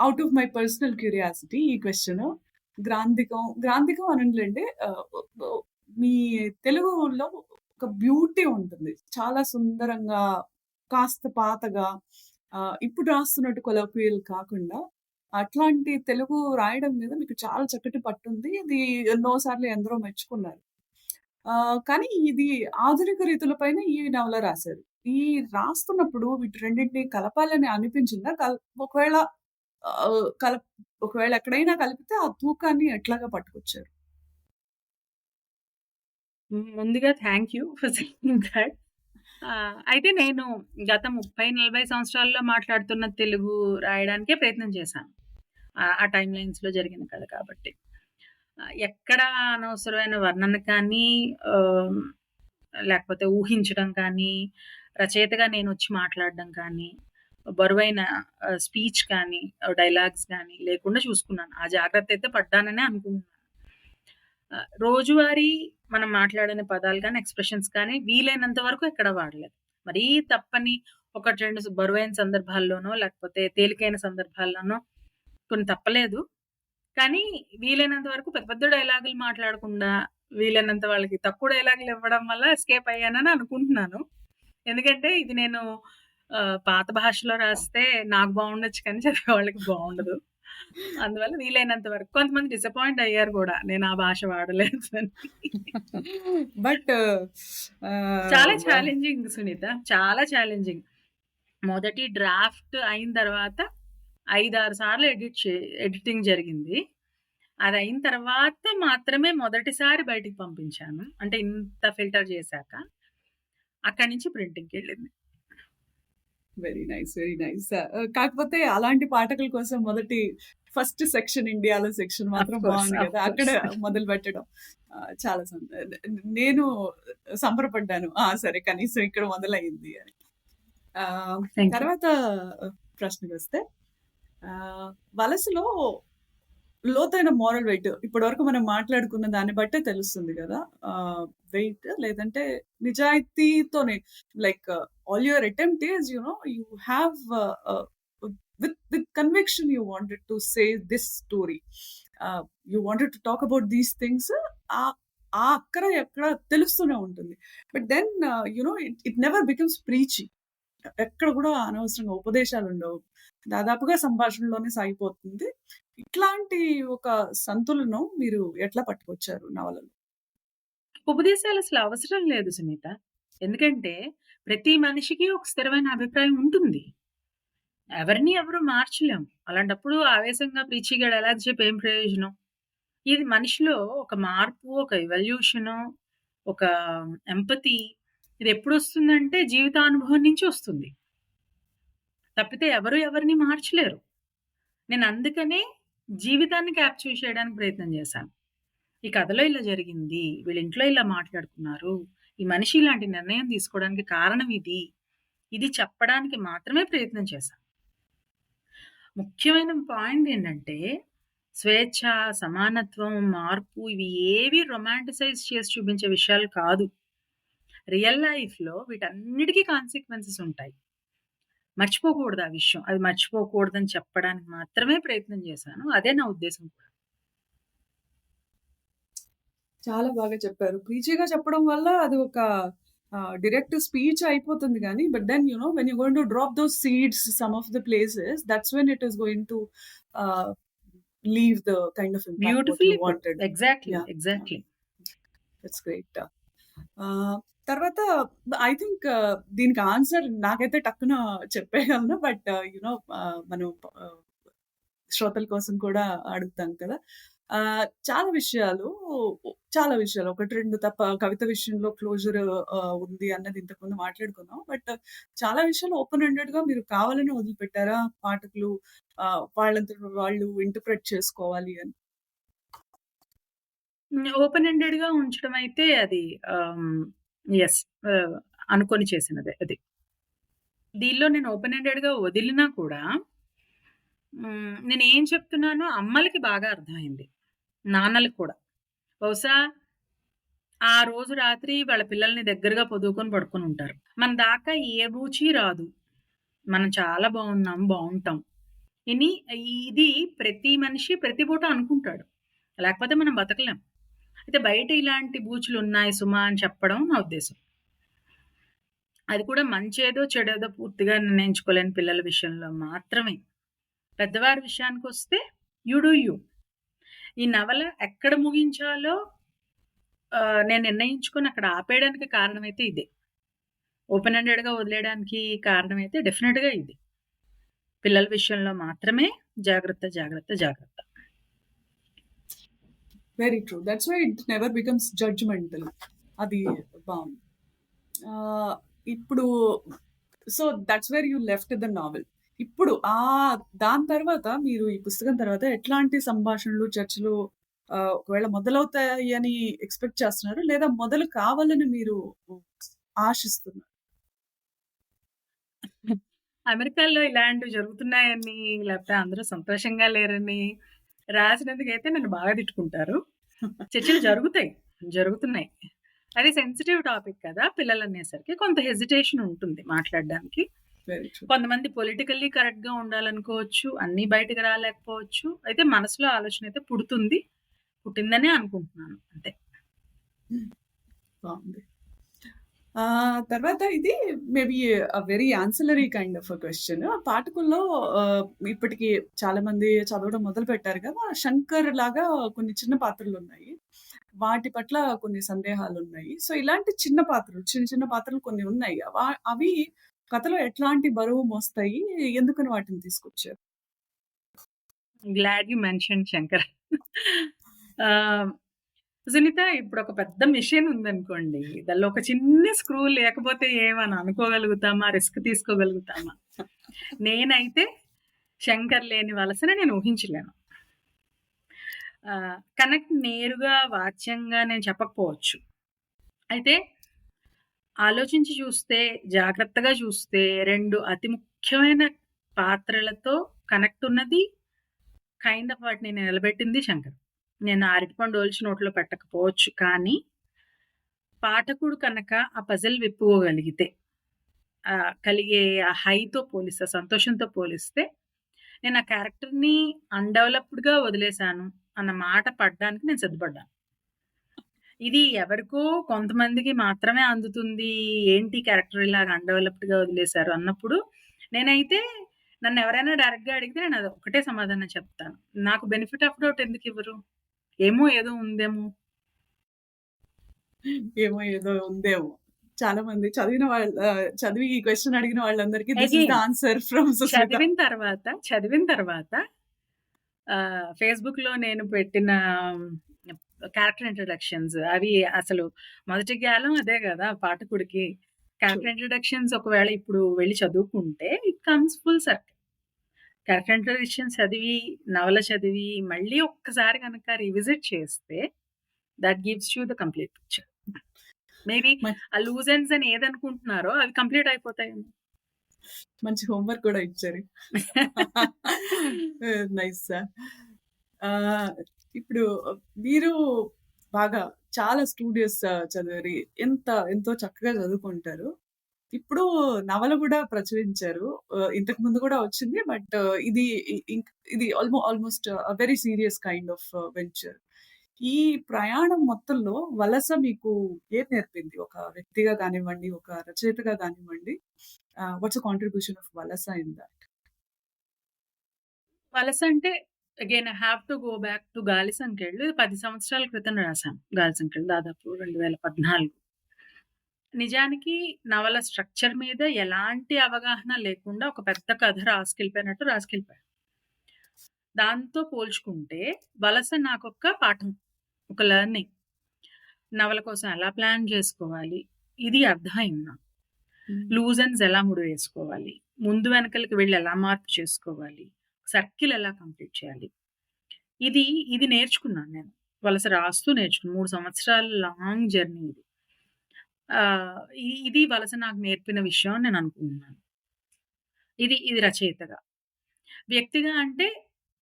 S1: out of my personal curiosity ఈ క్వెషన్. గ్రాంధికం అనంలేండి. మీ తెలుగులో ఒక బ్యూటీ ఉంటుంది. చాలా సుందరంగా, కాస్త పాతగా, ఇప్పుడు రాస్తున్నట్టు కొలోక్వియల్ కాకుండా అట్లాంటి తెలుగు రాయడం మీద మీకు చాలా చక్కటి పట్టుంది. ఇది ఎన్నో సార్లు ఎందరో మెచ్చుకున్నారు. కానీ ఇది ఆధునిక రీతుల పైన ఈ నవల రాశారు. ఈ రాస్తున్నప్పుడు వీటి రెండింటిని కలపాలని అనిపించిందా? ఒకవేళ ఆహ్, కలప్ ఒకవేళ ఎక్కడైనా కలిపితే ఆ తూకాన్ని ఎట్లాగా పట్టుకొచ్చారు?
S2: ముందుగా thank you for saying that. అయితే నేను గత 30, 40 సంవత్సరాల్లో మాట్లాడుతున్న తెలుగు రాయడానికే ప్రయత్నం చేశాను. ఆ టైమ్ లైన్స్‌లో జరిగిన కథ కాబట్టి. ఎక్కడ అనవసరమైన వర్ణన కానీ, లేకపోతే ఊహించడం కానీ, రచయితగా నేనొచ్చి మాట్లాడడం కానీ, బరువైన స్పీచ్ కానీ, డైలాగ్స్ గానీ లేకుండా చూసుకున్నాను. ఆ జాగ్రత్త అయితే పడ్డాననే అనుకుంటున్నాను. రోజువారీ మనం మాట్లాడిన పదాలు గానీ, ఎక్స్‌ప్రెషన్స్ కానీ వీలైనంత వరకు ఎక్కడ వాడలేదు. మరీ తప్పని 1, 2 బరువైన సందర్భాల్లోనో, లేకపోతే తేలికైన సందర్భాల్లోనో కొన్ని తప్పలేదు. కానీ వీలైనంత వరకు పెద్ద పెద్ద డైలాగులు మాట్లాడకుండా, వీలైనంత వాళ్ళకి తక్కువ డైలాగులు ఇవ్వడం వల్ల ఎస్కేప్ అయ్యానని అనుకుంటున్నాను. ఎందుకంటే ఇది నేను పాత భాషలో రాస్తే నాకు బావుండొచ్చు కానీ చదివే వాళ్ళకి బావుండదు. అందువల్ల వీలైనంత వరకు కొంతమంది డిసప్పాయింట్ అయ్యారు గూడా. నేను ఆ భాష వాడలేదు అని.
S1: బట్
S2: చాలా ఛాలెంజింగ్ సునీత. చాలా ఛాలెంజింగ్. మొదటి డ్రాఫ్ట్ అయిన తర్వాత 5, 6 సార్లు ఎడిటింగ్ జరిగింది. అదయిన తర్వాత మాత్రమే మొదటిసారి బయటికి పంపించాను. అంటే ఇంత ఫిల్టర్ చేశాక. అక్కడి నుంచి ప్రింటింగ్‌కెళ్ళింది.
S1: Very nice. Very nice. కాకపోతే అలాంటి పాఠకుల కోసం ఫస్ట్ సెక్షన్ ఇండియాలో సెక్షన్ మాత్రం
S2: ఆఫ్ కోర్స్.
S1: బాగుంది
S2: ఆఫ్
S1: కదా! అక్కడ
S2: కోర్స్.
S1: మొదలుపెట్టడం చాలా నేను సంబరపడ్డాను. సరే కనీసం ఇక్కడ మొదలయింది అని.
S2: Thank you.
S1: తర్వాత ప్రశ్నకొస్తే వలసలో లోతైన మోరల్ వెయిట్ ఇప్పటివరకు మనం మాట్లాడుకున్న దాన్ని బట్టే తెలుస్తుంది కదా! వెయిట్ లేదంటే నిజాయితీతోనే like all your attempt is you have with conviction you wanted to say this story. You wanted to talk about these things. ఆ అక్కర ఎక్కడ తెలుస్తూనే ఉంటుంది. But then it never becomes preachy. ఎక్కడ కూడా అనవసరంగా ఉపదేశాలు ఉండవు. దాదాపుగా సంభాషణలోనే సాగిపోతుంది. ఇట్లాంటి ఒక సంతులనం మీరు ఎట్లా పట్టుకొచ్చారు నవలలో?
S2: ఉపదేశాలు అసలు అవసరం లేదు సునీత. ఎందుకంటే ప్రతి మనిషికి ఒక స్థిరమైన అభిప్రాయం ఉంటుంది. ఎవరిని ఎవరు మార్చలేం. అలాంటప్పుడు ఆవేశంగా ప్రీచిగా డైలాగ్స్ చెప్పి ఏం ప్రయోజనం? ఇది మనిషిలో ఒక మార్పు, ఒక ఎవల్యూషను, ఒక ఎంపతి ఇది ఎప్పుడొస్తుందంటే జీవితానుభవం నుంచి వస్తుంది. తప్పితే ఎవరు ఎవరిని మార్చలేరు. నేను అందుకనే జీవితాన్ని క్యాప్చర్ చేయడానికి ప్రయత్నం చేశాను. ఈ కథలో ఇలా జరిగింది. వీళ్ళింట్లో ఇలా మాట్లాడుకున్నారు. ఈ మనిషి ఇలాంటి నిర్ణయం తీసుకోవడానికి కారణం ఇది. ఇది చెప్పడానికి మాత్రమే ప్రయత్నం చేశాను. ముఖ్యమైన పాయింట్ ఏంటంటే స్వేచ్ఛ, సమానత్వం, మార్పు ఇవి ఏవి రొమాంటిసైజ్ చేసి చూపించే విషయాలు కాదు. రియల్ లైఫ్‌లో వీటన్నిటికి కాన్సిక్వెన్సెస్ ఉంటాయి. మర్చిపోకూడదు ఆ విషయం. అది మర్చిపోకూడదని చెప్పడానికి మాత్రమే ప్రయత్నం చేశాను. అదే నా ఉద్దేశం కూడా.
S1: చాలా బాగా చెప్పారు. ప్రీచీగా చెప్పడం వల్ల అది ఒక డైరెక్ట్ స్పీచ్ అయిపోతుంది గానీ, but then when you going to drop those seeds some of the places that's when it is going to leave the kind of impact what you
S2: beautifully put.
S1: Wanted.
S2: Exactly.
S1: Yeah!
S2: Exactly.
S1: That's great. తర్వాత I think దీనికి answer నాకైతే టక్కున చెప్పేయగలను. But మనం శ్రోతల కోసం కూడా అడుగుతాం కదా! చాలా విషయాలు 1, 2 తప్ప కవిత విషయంలో క్లోజర్ ఉంది అన్నది ఇంతకుముందు మాట్లాడుకున్నాం. బట్ చాలా విషయాలు ఓపెన్ ఎండెడ్‌గా మీరు కావాలని వదిలిపెట్టారా? పాఠకులు వాళ్ళంతట వాళ్ళు ఇంటర్ప్రెట్ చేసుకోవాలి అని.
S2: ఓపెన్ ఎండెడ్‌గా ఉంచడం అయితే అది యెస్. అనుకోని చేసినదే అది. దీనిలో నేను ఓపెన్ ఎండెడ్‌గా వదిలినా కూడా నేనేం చెప్తున్నానో అమ్మలకి బాగా అర్థమైంది. నాన్నలకి కూడా. బహుశా ఆ రోజు రాత్రి వాళ్ళ పిల్లల్ని దగ్గరగా పొదువుకొని పడుకొని ఉంటారు. మన దాకా ఏ బూచి రాదు. మనం చాలా బాగున్నాం, బావుంటాం. ఇది ప్రతి మనిషి ప్రతి పూట అనుకుంటాడు. లేకపోతే మనం బతకలేం. అయితే బయట ఇలాంటి బూచులున్నాయి సుమా అని చెప్పడం నా ఉద్దేశం. అది కూడా మంచేదో, చెడేదో పూర్తిగా నిర్ణయించుకోలేని పిల్లల విషయంలో మాత్రమే. పెద్దవారి విషయానికొస్తే యూ డూ యూ. ఈ నవల ఎక్కడ ముగించాలో నేను నిర్ణయించుకొని అక్కడ ఆపేయడానికి కారణమైతే ఇదే. ఓపెన్ ఎండెడ్‌గా వదిలేయడానికి కారణమైతే డెఫినిట్‌గా ఇది. పిల్లల విషయంలో మాత్రమే జాగ్రత్త, జాగ్రత్త, జాగ్రత్త.
S1: Very true. That's why it never becomes judgmental. అది బావుంది. ఇప్పుడు so that's where you left the novel. ఇప్పుడు దాని తర్వాత మీరు ఈ పుస్తకం తర్వాత ఎట్లాంటి సంభాషణలు, చర్చలు ఒకవేళ మొదలవుతాయి అని ఎక్స్‌పెక్ట్ చేస్తున్నారు? లేదా మొదలు కావాలని మీరు ఆశిస్తున్నారు?
S2: అమెరికాలో ఇలాంటివి జరుగుతున్నాయని, లేకపోతే అందరూ సంతోషంగా లేరని రాసినందుకైతే నన్ను బాగా తిట్టుకుంటారు. చర్చలు జరుగుతున్నాయి. అది సెన్సిటివ్ టాపిక్ కదా! పిల్లలనేసరికి కొంత హెసిటేషన్ ఉంటుంది మాట్లాడడానికి.
S1: Very true.
S2: కొంతమంది పొలిటికల్లీ కరెక్ట్‌గా ఉండాలనుకోవచ్చు. అన్నీ బయటకి రాలేకపోవచ్చు. అయితే మనసులో ఆలోచన అయితే పుట్టిందనే అనుకుంటున్నాను అంతే.
S1: బావుంది. తర్వాత ఇది maybe very ancillary kind of question. పాఠకుల్లో ఇప్పటికి చాలా మంది చదవడం మొదలుపెట్టారు కదా! 'శంకర్' లాగా కొన్ని చిన్న పాత్రలున్నాయి. వాటి పట్ల కొన్ని సందేహాలున్నాయి. సో, ఇలాంటి చిన్న పాత్రలు, చిన్న చిన్న పాత్రలు కొన్ని ఉన్నాయి. అవి కథలో ఎట్లాంటి బరువు మోస్తాయి? ఎందుకని వాటిని తీసుకొచ్చారు?
S2: Glad you mention Shankar. Sunitha, ఇప్పుడు ఒక పెద్ద మెషిన్ ఉందనుకోండి, దానిలో ఒక చిన్న స్క్రూ లేకపోతే ఏమని అనుకోగలుగుతామా? రిస్క్ తీసుకోగలుగుతామా? నేనైతే శంకర్ లేని వలసన నేను ఊహించలేను. కనెక్ట్ నేరుగా వాచ్యంగా నేను చెప్పకపోవచ్చు. అయితే ఆలోచించి చూస్తే, జాగ్రత్తగా చూస్తే 2 అతి ముఖ్యమైన పాత్రలతో కనెక్ట్ ఉన్నది, కైండ్ ఆఫ్ వాటిని నిలబెట్టింది శంకర్. నేను అరటిపండు ఒలిచి నోట్లో పెట్టకపోవచ్చు, కానీ పాఠకుడు కనుక ఆ పజిల్ విప్పుకోగలిగితే, కలిగే ఆ హైతో పోలిస్తే, సంతోషంతో పోలిస్తే, నేను ఆ క్యారెక్టర్‌ని అన్‌డెవలప్డ్‌గా వదిలేశాను అన్న మాట పడడానికి నేను సిద్ధపడ్డాను. ఇది ఎవరికో కొంతమందికి మాత్రమే అందుతుంది. ఏంటి క్యారెక్టర్ ఇలాగ అన్‌డెవలప్డ్‌గా వదిలేశారు అన్నప్పుడు, నేనైతే నన్నెవరైనా డైరెక్ట్‌గా అడిగితే నేను అది ఒకటే సమాధానం చెప్తాను. నాకు బెనిఫిట్ ఆఫ్ డౌట్ ఎందుకివ్వరు? ఏమో ఏదో ఉందేమో.
S1: ఏమో ఏదో ఉందేమో. చాలా మంది చదివి ఈ క్వెషన్ అడిగిన వాళ్ళందరికీ this is the
S2: again
S1: answer from Sushmita.
S2: చదివిన తర్వాత ఫేస్‌బుక్‌లో నేను పెట్టిన క్యారెక్టర్ ఇంట్రడక్షన్స్ అవి అసలు మొదటి జ్ఞానం అదే గదా! పాఠకుడికి. క్యారెక్టర్ ఇంట్రడక్షన్స్ ఒకవేళ ఇప్పుడు వెళ్లి చదువుకుంటే it comes full circle. Character introductions చదివి, నవల చదివి, మళ్ళీ ఒక్కసారి గనక రివిజిట్ చేస్తే that gives you the complete picture. Maybe ఆ లూజ్ ఎండ్స్ అని ఏదనుకుంటున్నారో అవి కంప్లీట్ అయిపోతాయేమో.
S1: మంచి హోంవర్క్ కూడా ఇచ్చారు. Nice sir. ఇప్పుడు మీరు బాగా చాలా స్టూడియస్ చదివారు. ఎంతో చక్కగా చదువుకుంటారు. ఇప్పుడు నవల కూడా ప్రచురించారు. ఇంతకు ముందు కూడా వచ్చింది. బట్ ఇది ఇది almost very serious kind of venture. ఈ ప్రయాణం మొత్తంలో వలస మీకు ఏం నేర్పింది? ఒక వ్యక్తిగా కానివ్వండి, ఒక రచయితగా కానివ్వండి. వాట్స్ ద కాంట్రిబ్యూషన్ ఆఫ్ వలస ఇన్ దట్?
S2: వలస అంటే again I have to go back to 'గాలి సంకెళ్ళు' 10 సంవత్సరాల క్రితం రాసాను. 'గాలి సంకెళ్ళు' దాదాపు 2014. నిజానికి నవల స్ట్రక్చర్ మీద ఎలాంటి అవగాహన లేకుండా ఒక పెద్ద కథ రాసుకెళ్ళిపోయినట్టు రాసుకెళ్ళిపోయాను. దాంతో పోల్చుకుంటే వలస నాకొక్క పాఠం. ఒక లెర్నింగ్. నవల కోసం ఎలా ప్లాన్ చేసుకోవాలి, ఇది అర్థమైంది నాకు. లూజ్ ఎండ్స్ ఎలా ముడివేసుకోవాలి, ముందు వెనకలకి వెళ్ళి ఎలా మార్పు చేసుకోవాలి, సర్కిల్ ఎలా కంప్లీట్ చేయాలి. ఇది నేర్చుకున్నాను నేను. వలస రాస్తూ నేర్చుకున్నాను. 3 సంవత్సరాల లాంగ్ జర్నీ ఇది. ఇది వలస నాకు నేర్పిన విషయం అని నేను అనుకుంటున్నాను. ఇది రచయితగా. వ్యక్తిగా అంటే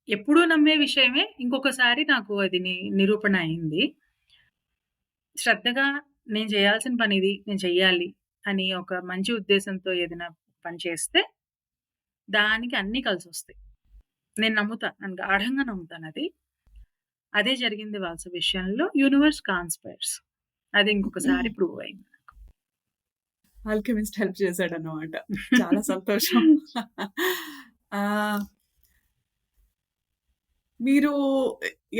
S2: ఎప్పుడూ నమ్మే విషయమే. ఇంకొకసారి నాకు అది నిరూపణ అయింది. శ్రద్ధగా నేను చేయాల్సిన పని ఇది. నేను చెయ్యాలి అని ఒక మంచి ఉద్దేశంతో ఏదైనా పని చేస్తే దానికి అన్నీ కలిసొస్తాయి. నేను నమ్ముతాను. గాఢంగా నమ్ముతానది. అదే జరిగింది వలస విషయంలో. Universe conspires. అది ఇంకొకసారి ప్రూవ్ అయింది నాకు.
S1: ఆల్కెమిస్ట్ హెల్ప్ చేశాడన్నమాట. చాలా సంతోషం. మీరు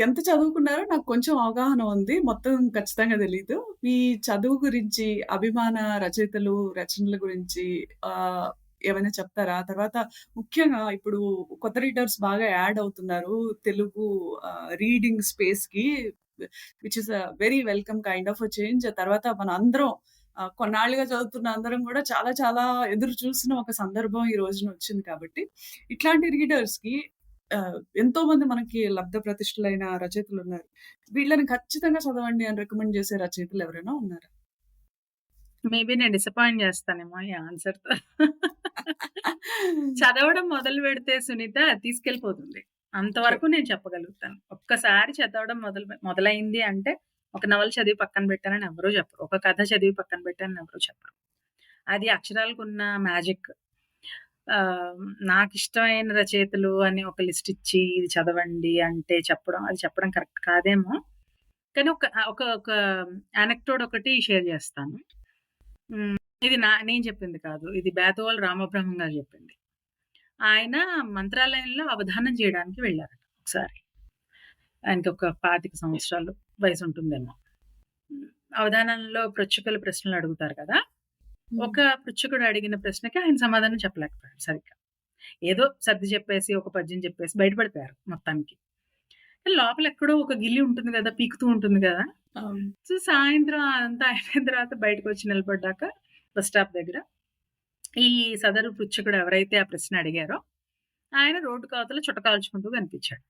S1: ఎంత చదువుకున్నారో నాకు కొంచెం అవగాహన ఉంది. మొత్తం ఖచ్చితంగా తెలీదు. మీ చదువు గురించి, అభిమాన రచయితలు, రచనల గురించి ఏమైనా చెప్తారా? తర్వాత ముఖ్యంగా ఇప్పుడు కొత్త రీడర్స్ బాగా యాడ్ అవుతున్నారు తెలుగు రీడింగ్ స్పేస్‌కి. Which is a very welcome kind of a change. తర్వాత మనందరం కొన్నాళ్లుగా చదువుతున్న అందరం కూడా చాలా చాలా ఎదురు చూసిన ఒక సందర్భం ఈ రోజున వచ్చింది కాబట్టి, ఇట్లాంటి రీడర్స్‌కి ఎంతో మంది మనకి లబ్ధ ప్రతిష్ఠులైన రచయితలున్నారు. వీళ్ళని ఖచ్చితంగా చదవండి అని రికమెండ్ చేసే రచయితలు ఎవరైనా ఉన్నారా?
S2: మేబీ నేను డిసప్పాయింట్ చేస్తానేమో ఈ ఆన్సర్‌తో. చదవడం మొదలుపెడితే సునీత తీసుకెళ్ళిపోతుంది. అంతవరకు నేను చెప్పగలుగుతాను. ఒక్కసారి చదవడం మొదలైంది అంటే, ఒక నవల చదివి పక్కన పెట్టానని ఎవరు చెప్పరు. ఒక కథ చదివి పక్కన పెట్టానని ఎవరు చెప్పరు. అది అక్షరాలకున్న మ్యాజిక్. నాకిష్టమైన రచయితలు అని ఒక లిస్ట్ ఇచ్చి ఇది చదవండి అంటే అది చెప్పడం కరెక్ట్ కాదేమో. కానీ ఒక యానెక్డోట్ ఒకటి షేర్ చేస్తాను. హ్మ్. ఇది నేను చెప్పింది కాదు. ఇది బేతవాల రామబ్రహ్మం గారు చెప్పింది. ఆయన మంత్రాలయంలో అవధానం చేయడానికి వెళ్లారట ఒకసారి. ఆయనకొక 25 సంవత్సరాలు వయసుంటుందేమో. హ్మ్. అవధానంలో పృచ్ఛకులు ప్రశ్నలు అడుగుతారు కదా!
S1: హ్మ్.
S2: ఒక పృచ్ఛకుడు అడిగిన ప్రశ్నకి ఆయన సమాధానం చెప్పలేకపోయాడు సరిగ్గా. ఏదో సర్ది చెప్పేసి, ఒక పద్యం చెప్పేసి బయట పడిపోయారు మొత్తానికి. లోపల ఎక్కడో ఒక గిల్లి ఉంటుంది గదా! పీకుతూ ఉంటుంది గదా!
S1: అవును.
S2: సో, సాయంత్రం అదంతా అయిపోయిన తర్వాత బయటకొచ్చి నిలబడ్డాక బస్ స్టాప్ దగ్గర ఈ సదరు పృచ్ఛకుడు ఎవరైతే ఆ ప్రశ్న అడిగారో, ఆయన రోడ్డుకి అవతల చుట్ట కాల్చుకుంటూ కనిపించాడు.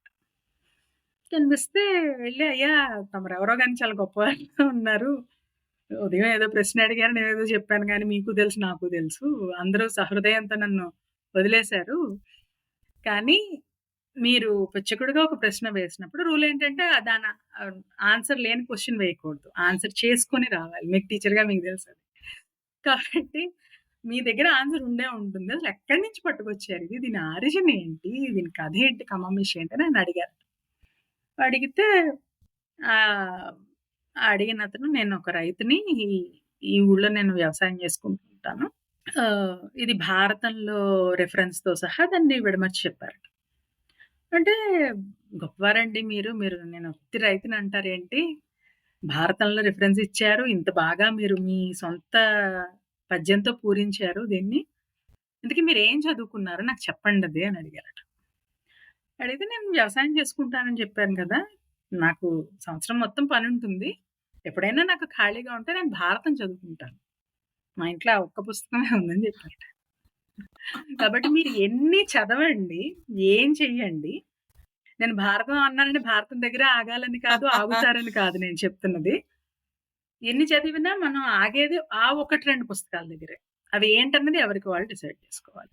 S2: కనిపిస్తే వెళ్లి, "అయ్యా! తమరెవరో గాని చాలా గొప్పవారుగా ఉన్నారు. ఉదయం ఏదో ప్రశ్న అడిగారు. నేనేదో చెప్పాను గానీ మీకు తెలుసు, నాకు తెలుసు. అందరూ సహృదయంతో నన్ను వదిలేశారు. కానీ మీరు పిచ్చకుడిగా ఒక ప్రశ్న వేసినప్పుడు రూల్ ఏంటంటే ఆన్సర్ లేని క్వెషన్ వేయకూడదు. ఆన్సర్ చేసుకొని రావాలి. మీకు టీచర్‌గా మీకు తెలుసది. కాబట్టి మీ దగ్గర ఆన్సర్ ఉండే ఉంటుంది. అసలు ఎక్కడి నుంచి పట్టుకొచ్చారు ఇది? దీని ఆరిజిన్ ఏంటి? దీని కథ ఏంటి? కమామిషి ఏంటి? అని నన్నడిగారు. అడిగితే ఆహ్, అడిగినతను నేనొక రైతుని. ఈ ఈ ఊళ్ళో నేను వ్యవసాయం చేసుకుంటూ ఉంటాను. ఇది భారతంలో రిఫరెన్స్‌తో సహా దాన్ని విడమర్చి చెప్పారట. అంటే గొప్పవారండి మీరు. మీరు నేను ఉత్తి రైతుని అంటారేంటి? భారతంలో రిఫరెన్స్ ఇచ్చారు. ఇంత బాగా మీరు మీ సొంత పద్యంతో పూరించారు దీన్ని. ఇంతకీ మీరేం చదువుకున్నారు? నాకు చెప్పండది అని అడిగారట. అడిగితే నేను వ్యవసాయం చేసుకుంటానని చెప్పాను గదా! నాకు సంవత్సరం మొత్తం పనుంటుంది. ఎప్పుడైనా నాకు ఖాళీగా ఉంటే నేను భారతం చదువుకుంటాను. మా ఇంట్లో ఆ ఒక్క పుస్తకమే ఉందని చెప్పారట. కాబట్టి మీరు ఎన్ని చదవండి, ఏం చెయ్యండి. నేను భారతం అన్నానంటే భారతం దగ్గరే ఆగాలని కాదు, ఆగుతారని కాదు నేను చెప్తున్నది. ఎన్ని చదివినా మనం ఆగేది ఆ 1, 2 పుస్తకాల దగ్గరే. అవి ఏంటన్నది ఎవరికి వాళ్ళు డిసైడ్ చేసుకోవాలి.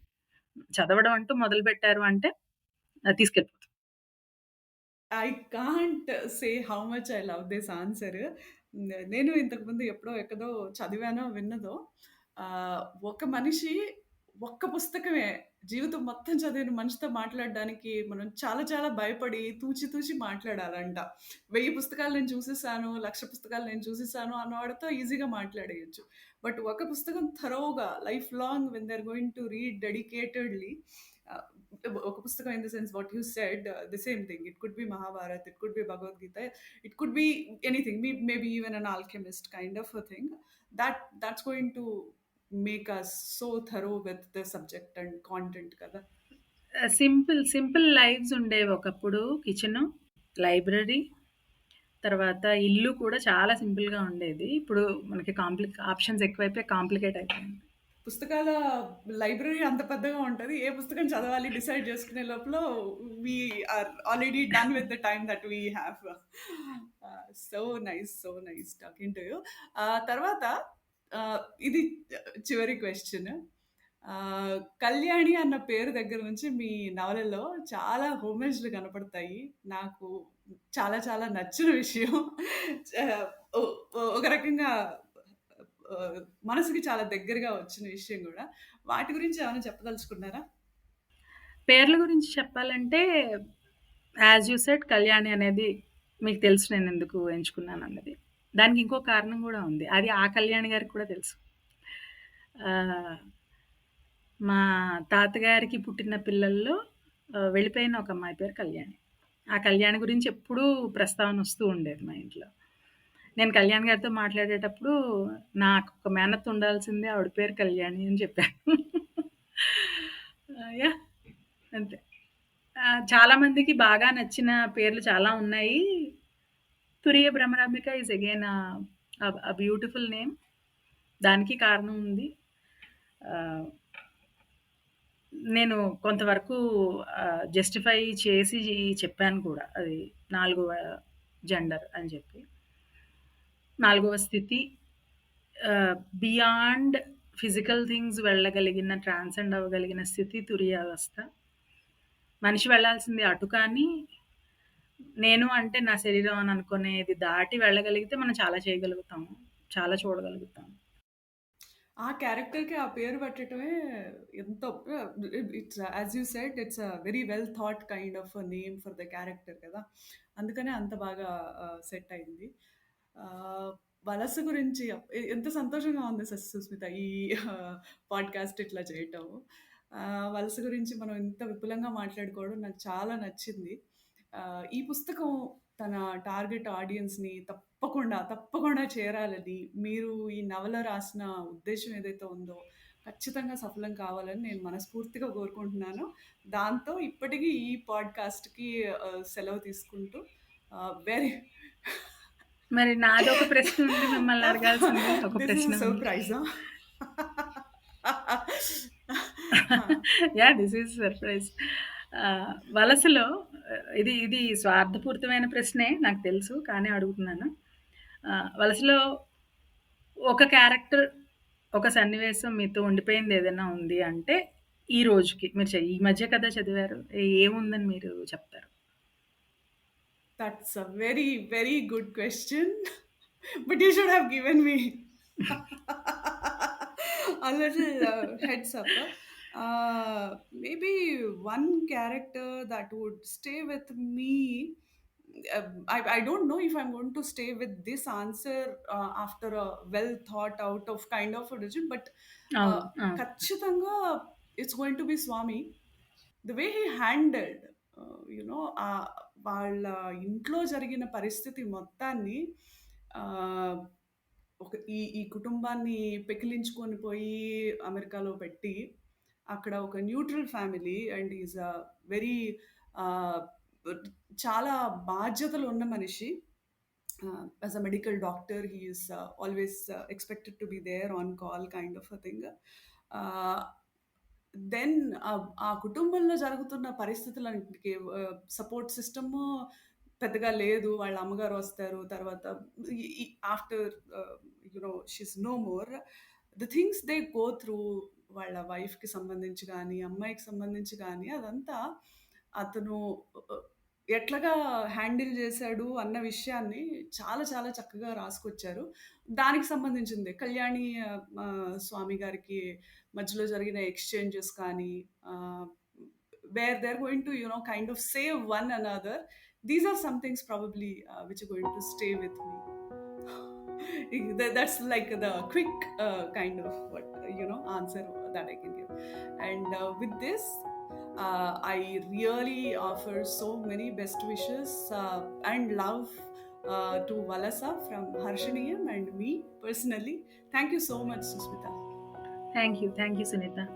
S2: చదవడం అంటూ మొదలుపెట్టారు అంటే తీసుకెళ్ళిపోతుంది.
S1: I can't say how much I love this answer. నేను ఇంతకుముందు ఎప్పుడో ఎక్కడో చదివానో, విన్నదో ఆహ్, ఒక మనిషి ఒక్క పుస్తకమే జీవితం మొత్తం చదివిన మనిషితో మాట్లాడడానికి మనం చాలా చాలా భయపడి తూచి తూచి మాట్లాడాలంట. 1000 పుస్తకాలు నేను చూసేసాను, 1,00,000 పుస్తకాలు నేను చూసేసాను అన్నవాడితో ఈజీగా మాట్లాడేయొచ్చు. బట్ ఒక పుస్తకం థరోగా life long when they are going to read dedicatedly ah, ఒక పుస్తకం in the sense what you said the same thing. It could be Mahabharat, it could be Bhagavad Gita, it could be anything, maybe even an alchemist kind of a thing. That's going to make us so thorough with the subject and content kada.
S2: Simple lives ఉండేవి ఒకప్పుడు. Kitchen, library, తర్వాత ఇల్లు కూడా చాలా సింపుల్‌గా ఉండేది. ఇప్పుడు మనకి ఆప్షన్స్ ఎక్కువైపోయి కాంప్లికేట్ అయిపోయింది.
S1: పుస్తకాల లైబ్రరీ అంత పెద్దగా ఉంటది. ఏ పుస్తకం చదవాలి డిసైడ్ చేసుకునే లోపల we are already done with the time that we have. So nice talking to you. తర్వాత ఇది చివరి క్వెషన్. కళ్యాణి అన్న పేరు దగ్గర నుంచి మీ నవలలో చాలా హోమేజ్‌లు కనపడతాయి. నాకు చాలా చాలా నచ్చిన విషయం. చ ఒ ఒక రకంగా మనసుకి చాలా దగ్గరగా వచ్చిన విషయం గూడా. వాటి గురించి ఏమైనా చెప్పదలుచుకున్నారా?
S2: పేర్ల గురించి చెప్పాలంటే యాజ్ యూ సెడ్ 'కళ్యాణి' అనేది మీకు తెలుసు నేనెందుకు ఎంచుకున్నానన్నది. దానికి ఇంకో కారణం గూడా ఉంది. అది ఆ కళ్యాణి గారికి కూడా తెలుసు. ఆహ్, మా తాతగారికి పుట్టిన పిల్లల్లో వెళ్ళిపోయిన ఒక అమ్మాయి పేరు కళ్యాణి. ఆ కళ్యాణి గురించి ఎప్పుడూ ప్రస్తావన వస్తూ ఉండేది మా ఇంట్లో. నేను కళ్యాణ్ గారితో మాట్లాడేటప్పుడు నాకొక మేనత్త ఉండాల్సిందే ఆవిడ పేరు కళ్యాణి అని చెప్పాను. యాహ్! అంతే. చాలా మందికి బాగా నచ్చిన పేర్లు చాలా ఉన్నాయి. 'Turiya Bhramarambika' is again beautiful name. దానికి కారణం ఉంది. ఆహ్, నేను కొంతవరకు జస్టిఫై చేసి చెప్పాను కూడా. అది 4వ జెండర్ అని చెప్పి. 4వ స్థితి బియాండ్ ఫిజికల్ థింగ్స్ వెళ్ళగలిగిన, ట్రాన్సెండ్ అవ్వగలిగిన స్థితి తురీయావస్థ. మనిషి వెళ్ళాల్సింది అటు కానీ, నేను అంటే నా శరీరం అని అనుకునేది దాటి వెళ్ళగలిగితే మనం చాలా చేయగలుగుతాము. చాలా చూడగలుగుతాము.
S1: ఆ క్యారెక్టర్‌కి ఆ పేరు పెట్టడమే ఎంతో it's as you said it's a very well thought kind of name for the character కదా! అందుకనే అంత బాగా సెట్ అయింది. ఆహ్, వలస గురించి ఎంత సంతోషంగా ఉంది సుస్మిత ఈ పాడ్‌కాస్ట్ ఇట్లా చేయటం. వలస గురించి మనం ఇంత విపులంగా మాట్లాడుకోవడం నాకు చాలా నచ్చింది. ఈ పుస్తకం తన టార్గెట్ ఆడియన్స్‌ని తప్పకుండా చేరాలని, మీరు ఈ నవల రాసిన ఉద్దేశ్యం ఏదైతే ఉందో ఖచ్చితంగా సఫలం కావాలని నేను మనస్ఫూర్తిగా కోరుకుంటున్నాను. దాంతో ఇప్పటికి ఈ పాడ్‌కాస్ట్‌కి సెలవు తీసుకుంటూ వెరీ
S2: మరి నాదొక ప్రశ్న ఉంది మిమ్మల్ని అడగాల్సింది. ఒక
S1: దిస్ ఇస్
S2: ప్రశ్న ఉంది.
S1: సర్ప్రైజా?
S2: యాహ్! This is surprise. వలసలో ఇది ఇది స్వార్థపూరితమైన ప్రశ్నే నాకు తెలుసు. కానీ అడుగుతున్నాను. వలసలో ఒక క్యారెక్టర్, ఒక సన్నివేశం మీతో ఉండిపోయింది ఏదైనా ఉంది అంటే, ఈ రోజుకి మీరు ఈ మధ్య కదా చదివారు. ఏముందని మీరు చెప్తారు?
S1: That's a very good question. But you should have given me a little heads up. Maybe one character that would stay with me. I don't know if I'm going to stay with this answer after a well thought out of kind of a decision, but
S2: అవును. అవును.
S1: ఖచ్చితంగా it's going to be Swami. The way he handled వాళ్ళ ఇంట్లో జరిగిన పరిస్థితి మొత్తాన్ని ఒక ఈ కుటుంబాన్ని పెకిలించుకొని పోయి అమెరికాలో పెట్టి అక్కడ ఒక neutral family and is a very చాలా బాధ్యతలు ఉన్న మనిషి. As a medical doctor, he is always expected to be there on call, kind of a thing. Then ఆ కుటుంబంలో జరుగుతున్న పరిస్థితులన్నిటికి సపోర్ట్ సిస్టమ్ పెద్దగా లేదు. వాళ్ళ అమ్మగారు వస్తారు, తర్వాత after she's no more, the things they go through, వాళ్ళ వైఫ్కి సంబంధించి కానీ అమ్మాయికి సంబంధించి కానీ అదంతా అతను ఎట్లాగా హ్యాండిల్ చేశాడు అన్న విషయాన్ని చాలా చాలా చక్కగా రాసుకొచ్చారు. దానికి సంబంధించింది కళ్యాణి స్వామి గారికి మధ్యలో జరిగిన ఎక్స్చేంజెస్ కానీ, where they are going to kind of save one another. These are some things probably which are going to stay with me. That's like the quick kind of answer that I can give. And with this, I really offer so many best wishes and love to Valasa from Harshaniyam and me personally. Thank you so much, Susmita.
S2: Thank you, Sunita.